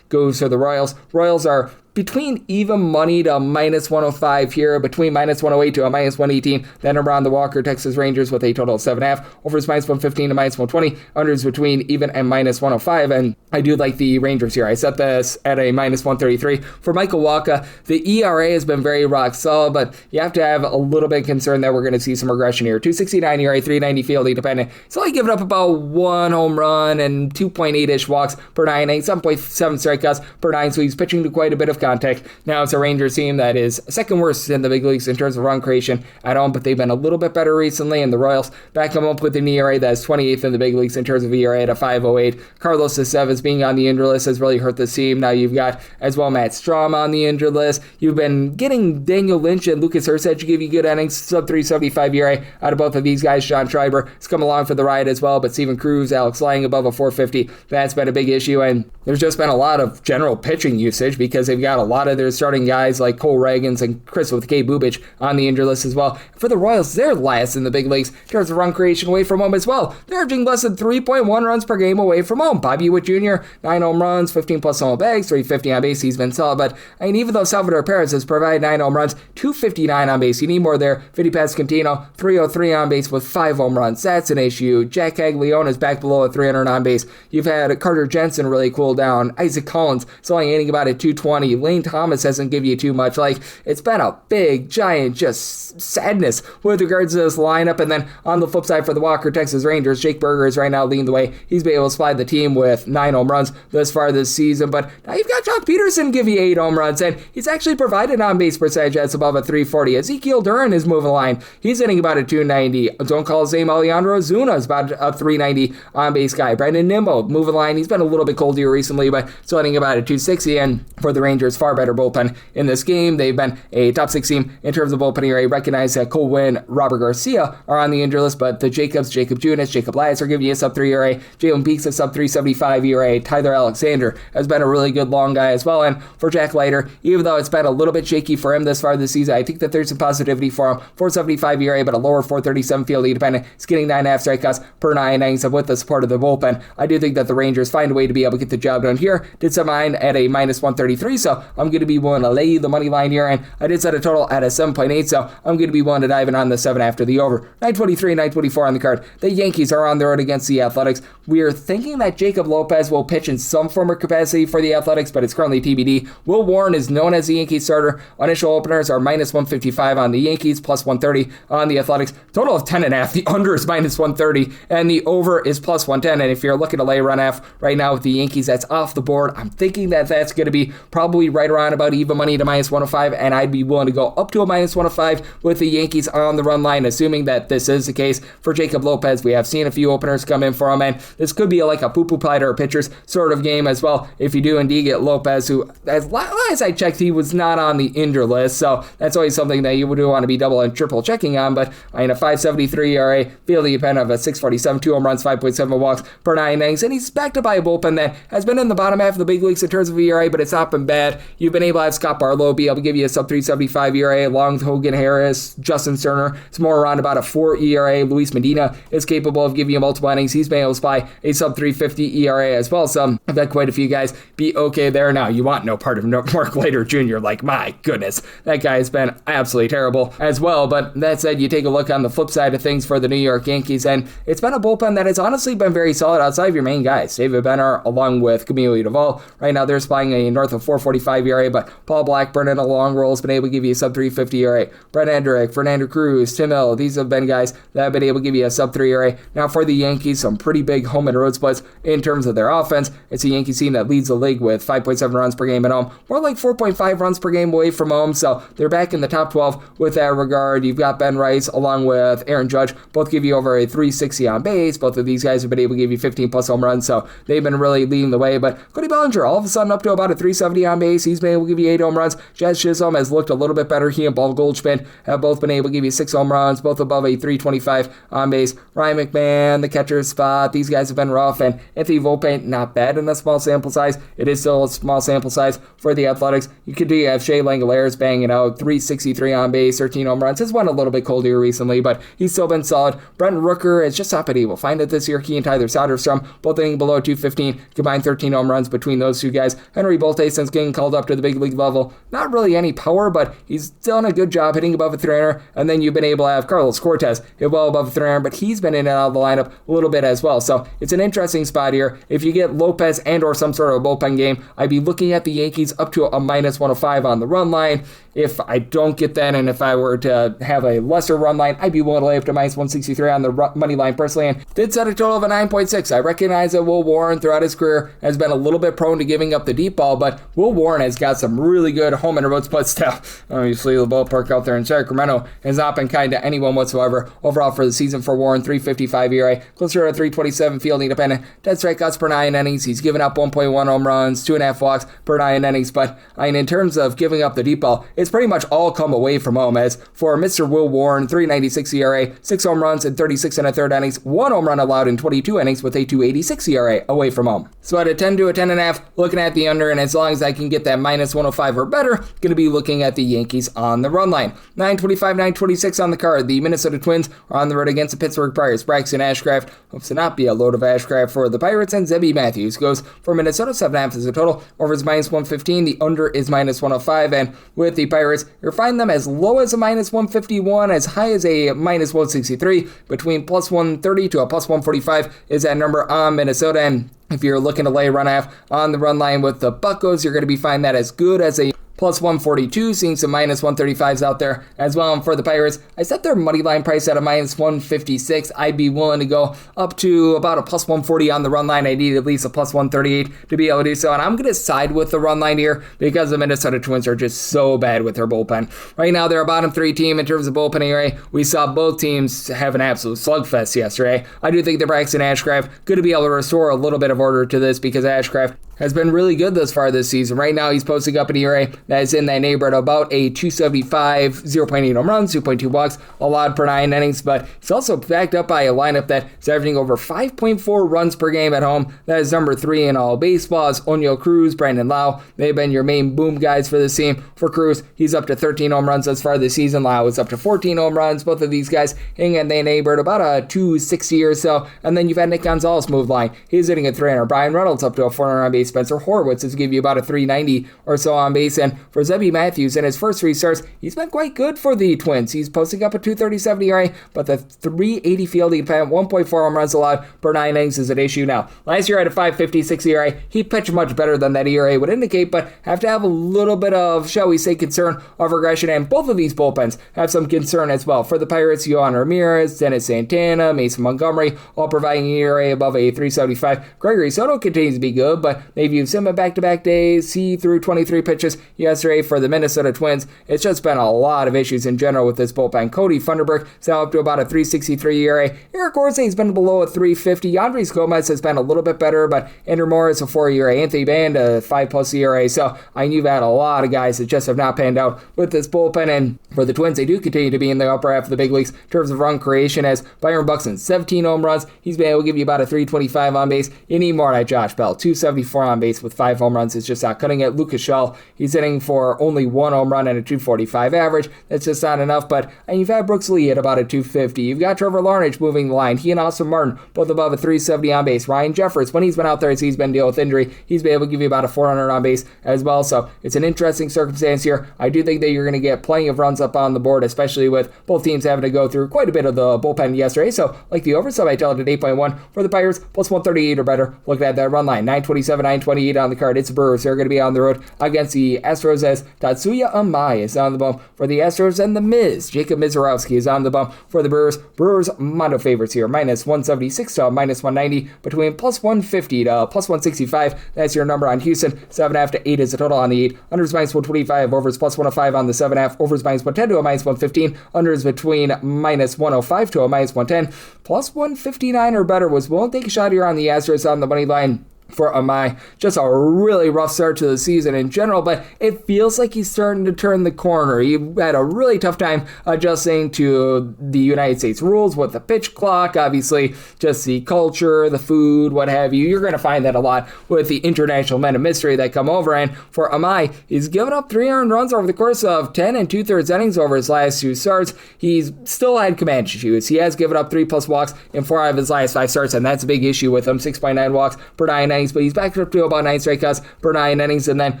Goes to the Royals. Royals are between even money to minus 105 here, between minus 108 to a minus 118. That number on the Walker Texas Rangers with a total of 7.5. Over is minus 115 to minus 120. Under is between even and minus 105. And I do like the Rangers here. I set this at a minus 133. For Michael Wacha, the ERA has been very rock solid, but you have to have a little bit of concern that we're going to see some regression here. 269 ERA, 390 fielding dependent. He's only giving up about 1 home run and 2.8-ish walks per 9 innings, 7.7 strikeouts per 9, so he's pitching to quite a bit of contact. Now it's a Rangers team that is second worst in the big leagues in terms of run creation at home, but they've been a little bit better recently, and the Royals back them up with an ERA that is 28th in the big leagues in terms of ERA at a 5.08. Carlos Estevez being on the injured list has really hurt this team. Now you've got as well Matt Strahm on the injured list. You've been getting Daniel Lynch and Lucas Hurst to give you good innings, sub 375 ERA out of both of these guys. John Schreiber has come along for the ride as well, but Steven Cruz, Alex Lang above a 450, that's been a big issue, and there's just been a lot of general pitching usage because they've got a lot of their starting guys like Cole Reagans and Chris with K. Bubich on the injured list as well. For the Royals, they're last in the big leagues in terms of run creation away from home as well. They're averaging less than 3.1 runs per game away from home. Bobby Witt Jr., 9 home runs, 15 plus home bags, 350 on base. He's been solid, but I mean, even though Salvador Perez has provided 9 home runs, 259 on base, you need more there. Vinny Pascantino, 303 on base with 5 home runs. That's an issue. Jack Caglione is back below a 300 on base. You've had Carter Jensen really cool down. Isaac Collins is only hitting about a 220. Lane Thomas hasn't given you too much. Like, it's been a big, giant, just sadness with regards to this lineup. And then on the flip side for the Walker Texas Rangers, Jake Berger is right now leading the way. He's been able to slide the team with 9 home runs thus far this season. But now you've got Jock Peterson give you 8 home runs, and he's actually provided on-base percentage that's above a 340. Ezekiel Duran is moving the line. He's hitting about a 290. Don't call his name Alejandro Ozuna is about a 390 on-base guy. Brandon Nimmo moving the line. He's been a little bit colder recently, but still hitting about a 260. And for the Rangers, far better bullpen in this game. They've been a top 6 team in terms of bullpen ERA. Recognize that Cole Winn, Robert Garcia are on the injured list, but the Jacobs, Jacob Junis, Jacob Latz are giving you a sub 3 ERA. Jalen Beeks a sub 375 ERA. Tyler Alexander has been a really good long guy as well. And for Jack Leiter, even though it's been a little bit shaky for him this far this season, I think that there's some positivity for him. 475 ERA, but a lower 437 field independent. He's getting 9.5 strikeouts per 9 innings with the support of the bullpen. I do think that the Rangers find a way to be able to get the job done here. Did set mine at a minus 133, so I'm going to be willing to lay the money line here, and I did set a total at a 7.8, so I'm going to be willing to dive in on the 7 after the over. 923 and 924 on the card. The Yankees are on the road against the Athletics. We are thinking that Jacob Lopez will pitch in some form or capacity for the Athletics, but it's currently TBD. Will Warren is known as the Yankees starter. Initial openers are minus 155 on the Yankees, plus 130 on the Athletics. Total of 10.5. The under is minus 130, and the over is plus 110. And if you're looking to lay run F right now with the Yankees, that's off the board. I'm thinking that that's going to be probably right around about even money to minus 105, and I'd be willing to go up to a minus 105 with the Yankees on the run line, assuming that this is the case for Jacob Lopez. We have seen a few openers come in for him, and this could be like a poo-poo platter or pitchers sort of game as well. If you do indeed get Lopez, who, as I checked, he was not on the injured list, so that's always something that you would want to be double and triple checking on. But I mean, a 5.73 ERA, fielding dependent of a 6.47, 2 home runs, 5.7 walks per 9 innings, and he's backed up by a bullpen that has been in the bottom half of the big leagues in terms of ERA, but it's not been bad. You've been able to have Scott Barlow be able to give you a sub 3.75 ERA along with Hogan Harris, Justin Sterner. It's more around about a 4 ERA. Luis Medina is capable of giving you multiple innings. He's been able to supply a sub 3.50 ERA as well. So I've had quite a few guys be okay there. Now, you want no part of Mark Leiter Jr. Like, my goodness, that guy has been absolutely terrible as well. But that said, you take a look on the flip side of things for the New York Yankees, and it's been a bullpen that has honestly been very solid outside of your main guys. David Benner along with Camilo Duvall. Right now, they're supplying a north of 4.45 ERA, but Paul Blackburn in a long roll has been able to give you a sub 3.50 ERA. Brett Hendrick, Fernando Cruz, Tim Hill, these have been guys that have been able to give you a sub 3 ERA. Now for the Yankees, some pretty big home and road splits in terms of their offense. It's a Yankees team that leads the league with 5.7 runs per game at home, more like 4.5 runs per game away from home, so they're back in the top 12 with that regard. You've got Ben Rice along with Aaron Judge, both give you over a 360 on base. Both of these guys have been able to give you 15 plus home runs, so they've been really leading the way. But Cody Bellinger, all of a sudden up to about a 370 on base. He's been able to give you 8 home runs. Jazz Chisholm has looked a little bit better. He and Paul Goldschmidt have both been able to give you 6 home runs, both above a 325 on base. Ryan McMahon, the catcher spot, these guys have been rough. And Anthony Volpe, not bad in a small sample size. It is still a small sample size for the Athletics. You could do have Shea Langoliers banging out 363 on base, 13 home runs. Has won a little bit colder recently, but he's still been solid. Brent Rooker has just not been able to find it this year. He and Tyler Soderstrom both hitting below 215, combined 13 home runs between those two guys. Henry Bolte, since getting called up to the big league level, not really any power, but he's done a good job hitting above a 300. And then you've been able to have Carlos Cortez hit well above a 300, but he's been in and out of the lineup a little bit as well. So it's an interesting spot here. If you get Lopez and or some sort of a bullpen game, I'd be looking at the Yankees up to a minus 105 on the run line. If I don't get that, and if I were to have a lesser run line, I'd be willing to lay up to minus 163 on the money line personally, and did set a total of a 9.6. I recognize that Will Warren throughout his career has been a little bit prone to giving up the deep ball, but Will Warren has got some really good home intervals, but still, obviously the ballpark out there in Sacramento has not been kind to anyone whatsoever. Overall for the season for Warren, 3.55 ERA, closer to 3.27 fielding dependent, dead strikeouts per 9 innings. He's given up 1.1 home runs, 2.5 walks per 9 innings, but in terms of giving up the deep ball, it's pretty much all come away from home. As for Mr. Will Warren, 3.96 ERA, 6 home runs in 36 and a third innings, 1 home run allowed in 22 innings with a 2.86 ERA away from home. So at a 10 to a 10.5, looking at the under, and as long as I can get that minus 105 or better, going to be looking at the Yankees on the run line. 9:25, 9:26 on the card. The Minnesota Twins are on the road against the Pittsburgh Pirates. Braxton Ashcraft hopes to not be a load of Ashcraft for the Pirates, and Zebby Matthews goes for Minnesota. 7.5 is the total. Over is minus 115. The under is minus 105, and with the Pirates, you're finding them as low as a minus 151, as high as a minus 163. Between plus 130 to a plus 145 is that number on Minnesota, and if you're looking to lay a run half on the run line with the Buccos, you're going to be finding that as good as a plus 142, seeing some minus 135s out there as well. And for the Pirates, I set their money line price at a minus 156. I'd be willing to go up to about a plus 140 on the run line. I need at least a plus 138 to be able to do so. And I'm going to side with the run line here because the Minnesota Twins are just so bad with their bullpen. Right now, they're a bottom 3 team in terms of bullpen ERA. We saw both teams have an absolute slugfest yesterday. I do think that Braxton Ashcraft going to be able to restore a little bit of order to this because Ashcraft has been really good thus far this season. Right now, he's posting up an ERA that is in that neighborhood about a 275, 0.8 home runs, 2.2 walks allowed per 9 innings, but he's also backed up by a lineup that is averaging over 5.4 runs per game at home. That is number 3 in all baseball. It's Oneil Cruz, Brandon Lau. They've been your main boom guys for this team. For Cruz, he's up to 13 home runs thus far this season. Lau is up to 14 home runs. Both of these guys hitting in their neighborhood about a 260 or so. And then you've had Nick Gonzalez move line. He's hitting a 300. Brian Reynolds up to a 400 on base. Spencer Horwitz is give you about a 390 or so on base. And for Zebby Matthews, in his first 3 starts, he's been quite good for the Twins. He's posting up a 237 ERA, but the 380 fielding dependent, 1.4 home runs allowed per 9 innings is an issue now. Last year at a 5.56 ERA, he pitched much better than that ERA would indicate, but have to have a little bit of, shall we say, concern of regression, and both of these bullpens have some concern as well. For the Pirates, Yohan Ramirez, Dennis Santana, Mason Montgomery, all providing an ERA above a 375. Gregory Soto continues to be good, but they've used him at back-to-back days. He threw 23 pitches yesterday for the Minnesota Twins. It's just been a lot of issues in general with this bullpen. Cody Funderburk is now up to about a 363 ERA. Eric Orsay has been below a 350. Andres Gomez has been a little bit better, but Andrew Morris a 4 ERA. Anthony Band a 5+ ERA. So you've had a lot of guys that just have not panned out with this bullpen. And for the Twins, they do continue to be in the upper half of the big leagues in terms of run creation, as Byron Buxton, 17 home runs. He's been able to give you about a 325 on base. You need more like Josh Bell, 274 on base with 5 home runs. It's just not cutting it. Lucas Schell, he's hitting for only 1 home run and a 245 average. That's just not enough, but you've had Brooks Lee at about a 250. You've got Trevor Larnage moving the line. He and Austin Martin both above a 370 on base. Ryan Jeffers, when he's been out there as he's been dealing with injury, he's been able to give you about a 400 on base as well. So it's an interesting circumstance here. I do think that you're going to get plenty of runs up on the board, especially with both teams having to go through quite a bit of the bullpen yesterday. So like the over, so I tell it at 8.1 for the Pirates, plus 138 or better. Look at that run line, 927, 928 on the card. It's the Brewers. They're going to be on the road against the Astros, as Tatsuya Amai is on the bump for the Astros, and the Miz, Jacob Mizorowski, is on the bump for the Brewers. Brewers mono favorites here, minus 176 to minus 190, between plus 150 to plus 165. That's your number on Houston. 7.5 to 8 is the total on the 8. Unders minus 125, overs plus 105 on the 7.5. Overs minus 110 to a minus 115. Unders between minus 105 to a minus 110. Plus 159 or better was willing to take a shot here on the Astros on the money line for Amai. Just a really rough start to the season in general, but it feels like he's starting to turn the corner. He had a really tough time adjusting to the United States rules with the pitch clock, obviously just the culture, the food, what have you. You're going to find that a lot with the international men of mystery that come over, and for Amai, he's given up 3 earned runs over the course of 10 2/3 innings over his last 2 starts. He's still had command issues. He has given up 3+ walks in 4 out of his last 5 starts, and that's a big issue with him. 6.9 walks per 9 innings, but he's back up to about 9 strikeouts per 9 innings. And then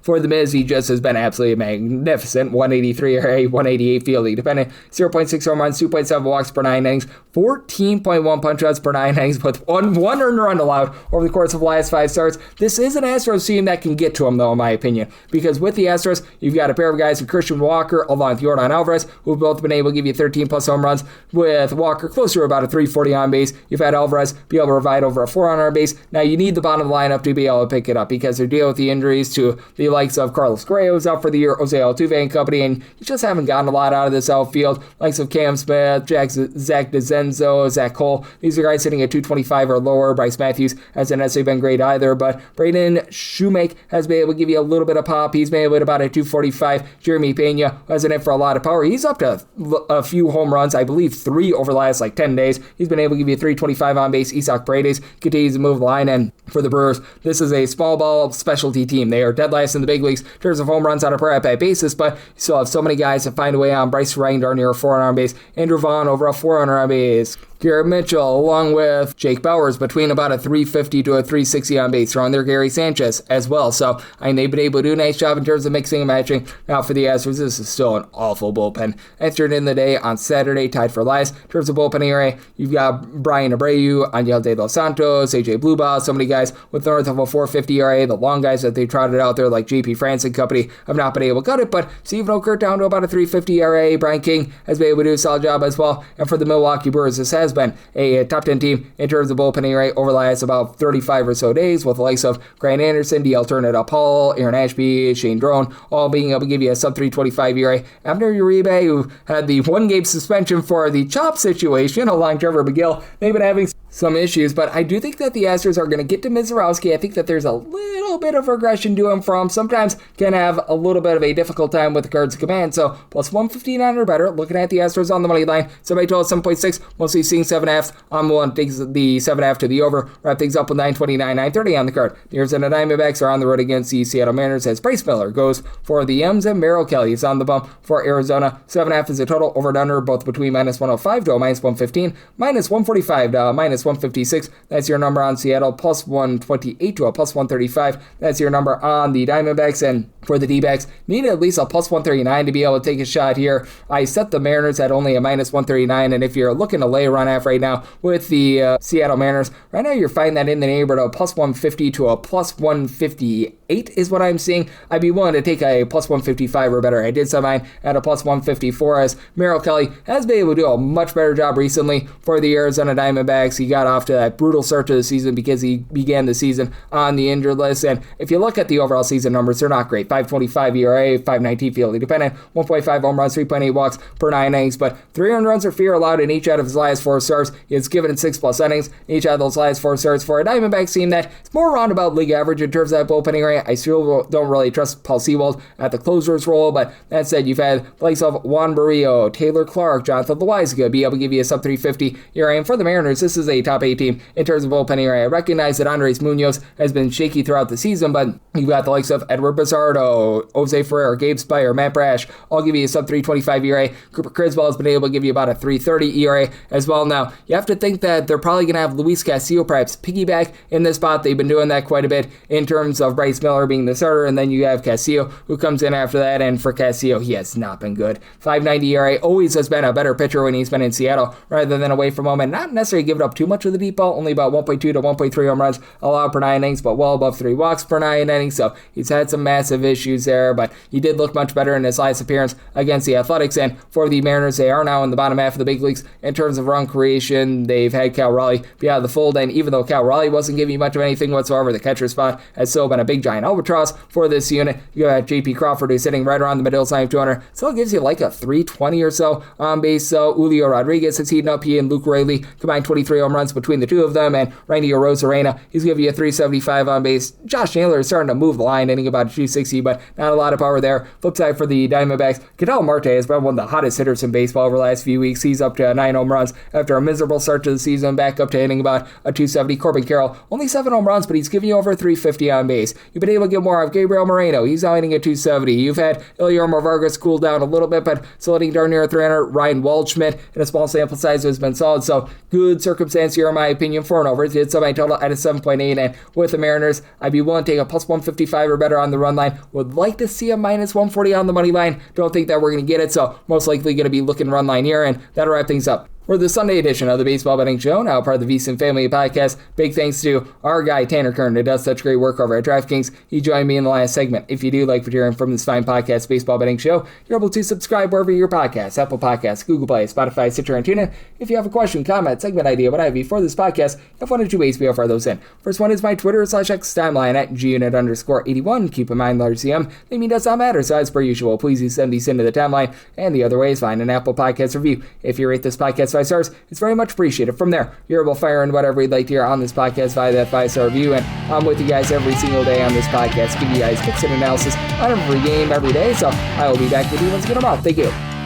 for the Miz, he just has been absolutely magnificent. 183 ERA, 188 fielding dependent, 0.6 home runs, 2.7 walks per 9 innings, 14.1 punch outs per 9 innings, with one earned run allowed over the course of the last 5 starts. This is an Astros team that can get to him, though, in my opinion, because with the Astros, you've got a pair of guys with Christian Walker along with Yordan Alvarez, who've both been able to give you 13+ home runs, with Walker closer to about a 340 on base. You've had Alvarez be able to provide over a 400 on base. Now, you need the bottom of the lineup to be able to pick it up because they're dealing with the injuries to the likes of Carlos Correa, who's out for the year, Jose Altuve and company, and you just haven't gotten a lot out of this outfield. Likes of Cam Smith, Zach DeZenzo, Zach Cole. These are guys sitting at 225 or lower. Bryce Matthews hasn't necessarily been great either, but Braden Shoemake has been able to give you a little bit of pop. He's been able to about a 245. Jeremy Pena hasn't in for a lot of power. He's up to a few home runs, I believe 3 over the last 10 days. He's been able to give you 325 on base. Isaac Paredes continues to move the line, and for the Brewers, this is a small ball specialty team. They are dead last in the big leagues in terms of home runs on a per at-bat basis, but you still have so many guys that find a way on. Bryce Ryan darn near a 400 on base. Andrew Vaughn over a 400 on base. Garrett Mitchell, along with Jake Bowers, between about a 350 to a 360 on base. They're on there Gary Sanchez as well. So, they've been able to do a nice job in terms of mixing and matching. Now, for the Astros, this is still an awful bullpen. Entered in the day on Saturday, tied for last. In terms of bullpen ERA, you've got Brian Abreu, Angel De Los Santos, AJ Blubaugh, so many guys with north of a 450 ERA. The long guys that they trotted out there, like JP France and company, have not been able to cut it. But Stephen Okert down to about a 350 ERA. Brian King has been able to do a solid job as well. And for the Milwaukee Brewers, this has been a top 10 team in terms of bullpen ERA over the last about 35 or so days, with the likes of Grant Anderson, DL Turner, Paul, Aaron Ashby, Shane Drone, all being able to give you a sub 325 ERA. Abner Uribe, who had the 1-game suspension for the chop situation, along Trevor McGill, they've been having some issues, but I do think that the Astros are going to get to Mizorowski. I think that there's a little bit of regression to him from sometimes can have a little bit of a difficult time with the cards of command. So plus 159 or better, looking at the Astros on the money line. Somebody told us 7.6, mostly seeing 7.5. I'm the one takes the 7.5 to the over. Wrap things up with 929, 930 on the card. The Arizona Diamondbacks are on the road against the Seattle Mariners as Bryce Miller goes for the M's and Merrill Kelly is on the bump for Arizona. 7.5 is a total over and under, both between minus 105 to a minus 115, minus 145 to a minus 156. That's your number on Seattle. Plus 128 to a plus 135. That's your number on the Diamondbacks. And for the D-backs, need at least a plus 139 to be able to take a shot here. I set the Mariners at only a minus 139, and if you're looking to lay a run half right now with the Seattle Mariners, right now you're finding that in the neighborhood of plus 150 to a plus 158 is what I'm seeing. I'd be willing to take a plus 155 or better. I did set mine at a plus 154 as Merrill Kelly has been able to do a much better job recently for the Arizona Diamondbacks. He got off to that brutal start to the season because he began the season on the injured list, and if you look at the overall season numbers, they're not great. 5.25 ERA, 5.19 fielding dependent, 1.5 home runs, 3.8 walks per 9 innings, but 300 runs or fewer allowed in each out of his last 4 starts. He has given it 6+ innings in each out of those last 4 starts for a Diamondbacks team that is more roundabout league average in terms of that bullpen ERA. I still don't really trust Paul Sewald at the closer's role, but that said, you've had the likes of Juan Barrio, Taylor Clark, Jonathan Loaizaga be able to give you a sub 350 ERA, and for the Mariners, this is a top 8 team in terms of bullpen ERA. I recognize that Andres Munoz has been shaky throughout the season, but you've got the likes of Edward Bizardo, Jose Ferrer, Gabe Spire, Matt Brash, all give you a sub 325 ERA. Cooper Criswell has been able to give you about a 330 ERA as well. Now, you have to think that they're probably going to have Luis Castillo perhaps piggyback in this spot. They've been doing that quite a bit in terms of Bryce Miller being the starter, and then you have Castillo who comes in after that, and for Castillo, he has not been good. 5.90 ERA, always has been a better pitcher when he's been in Seattle rather than away from home, and not necessarily giving up too much of the deep ball, only about 1.2 to 1.3 home runs allowed per 9 innings, but well above 3 walks per 9 innings, so he's had some massive issues there, but he did look much better in his last appearance against the Athletics, and for the Mariners, they are now in the bottom half of the big leagues in terms of run creation. They've had Cal Raleigh be out of the fold, and even though Cal Raleigh wasn't giving you much of anything whatsoever, the catcher spot has still been a big giant albatross for this unit. You got J.P. Crawford, who's sitting right around the middle side of 200, still gives you like a 320 or so on base. So Julio Rodriguez is heating up. He and Luke Raley combined 23 home runs between the two of them, and Randy Arozarena, he's giving you a 375 on base. Josh Naylor is starting to move the line, hitting about 260, but not a lot of power there. Flip side for the Diamondbacks, Ketel Marte has been one of the hottest hitters in baseball over the last few weeks. He's up to 9 home runs after a miserable start to the season, back up to hitting about a 270. Corbin Carroll, only 7 home runs, but he's giving you over 350 on base. You've been able to get more of Gabriel Moreno. He's now hitting at 270. You've had Ilyarmo Vargas cool down a little bit, but still hitting darn near 300. Ryan Waldschmidt, in a small sample size, has been solid. So good circumstance here, in my opinion, for an over. It did somebody total at a 7.8, and with the Mariners, I'd be willing to take a plus 155 or better on the run line. Would like to see a minus 140 on the money line. Don't think that we're going to get it, so most likely going to be looking run line here, and that'll wrap things up for the Sunday edition of the Baseball Betting Show, now part of the VSiN Family Podcast. Big thanks to our guy, Tanner Kern, who does such great work over at DraftKings. He joined me in the last segment. If you do like what you're hearing from this fine podcast, Baseball Betting Show, you're able to subscribe wherever your podcasts, Apple Podcasts, Google Play, Spotify, Stitcher, and TuneIn. If you have a question, comment, segment idea, what have you for this podcast, you have one or two ways we offer those in. First one is my Twitter /X timeline at gunit_81. Keep in mind, large CM, name does not matter, so as per usual, please do send these into the timeline. And the other way is find an Apple Podcast review. If you rate this podcast 5 stars, it's very much appreciated. From there, you're able to fire in whatever you'd like to hear on this podcast via that 5-star review. And I'm with you guys every single day on this podcast, give you guys tips and analysis on every game every day. So I will be back with you once again tomorrow. Thank you.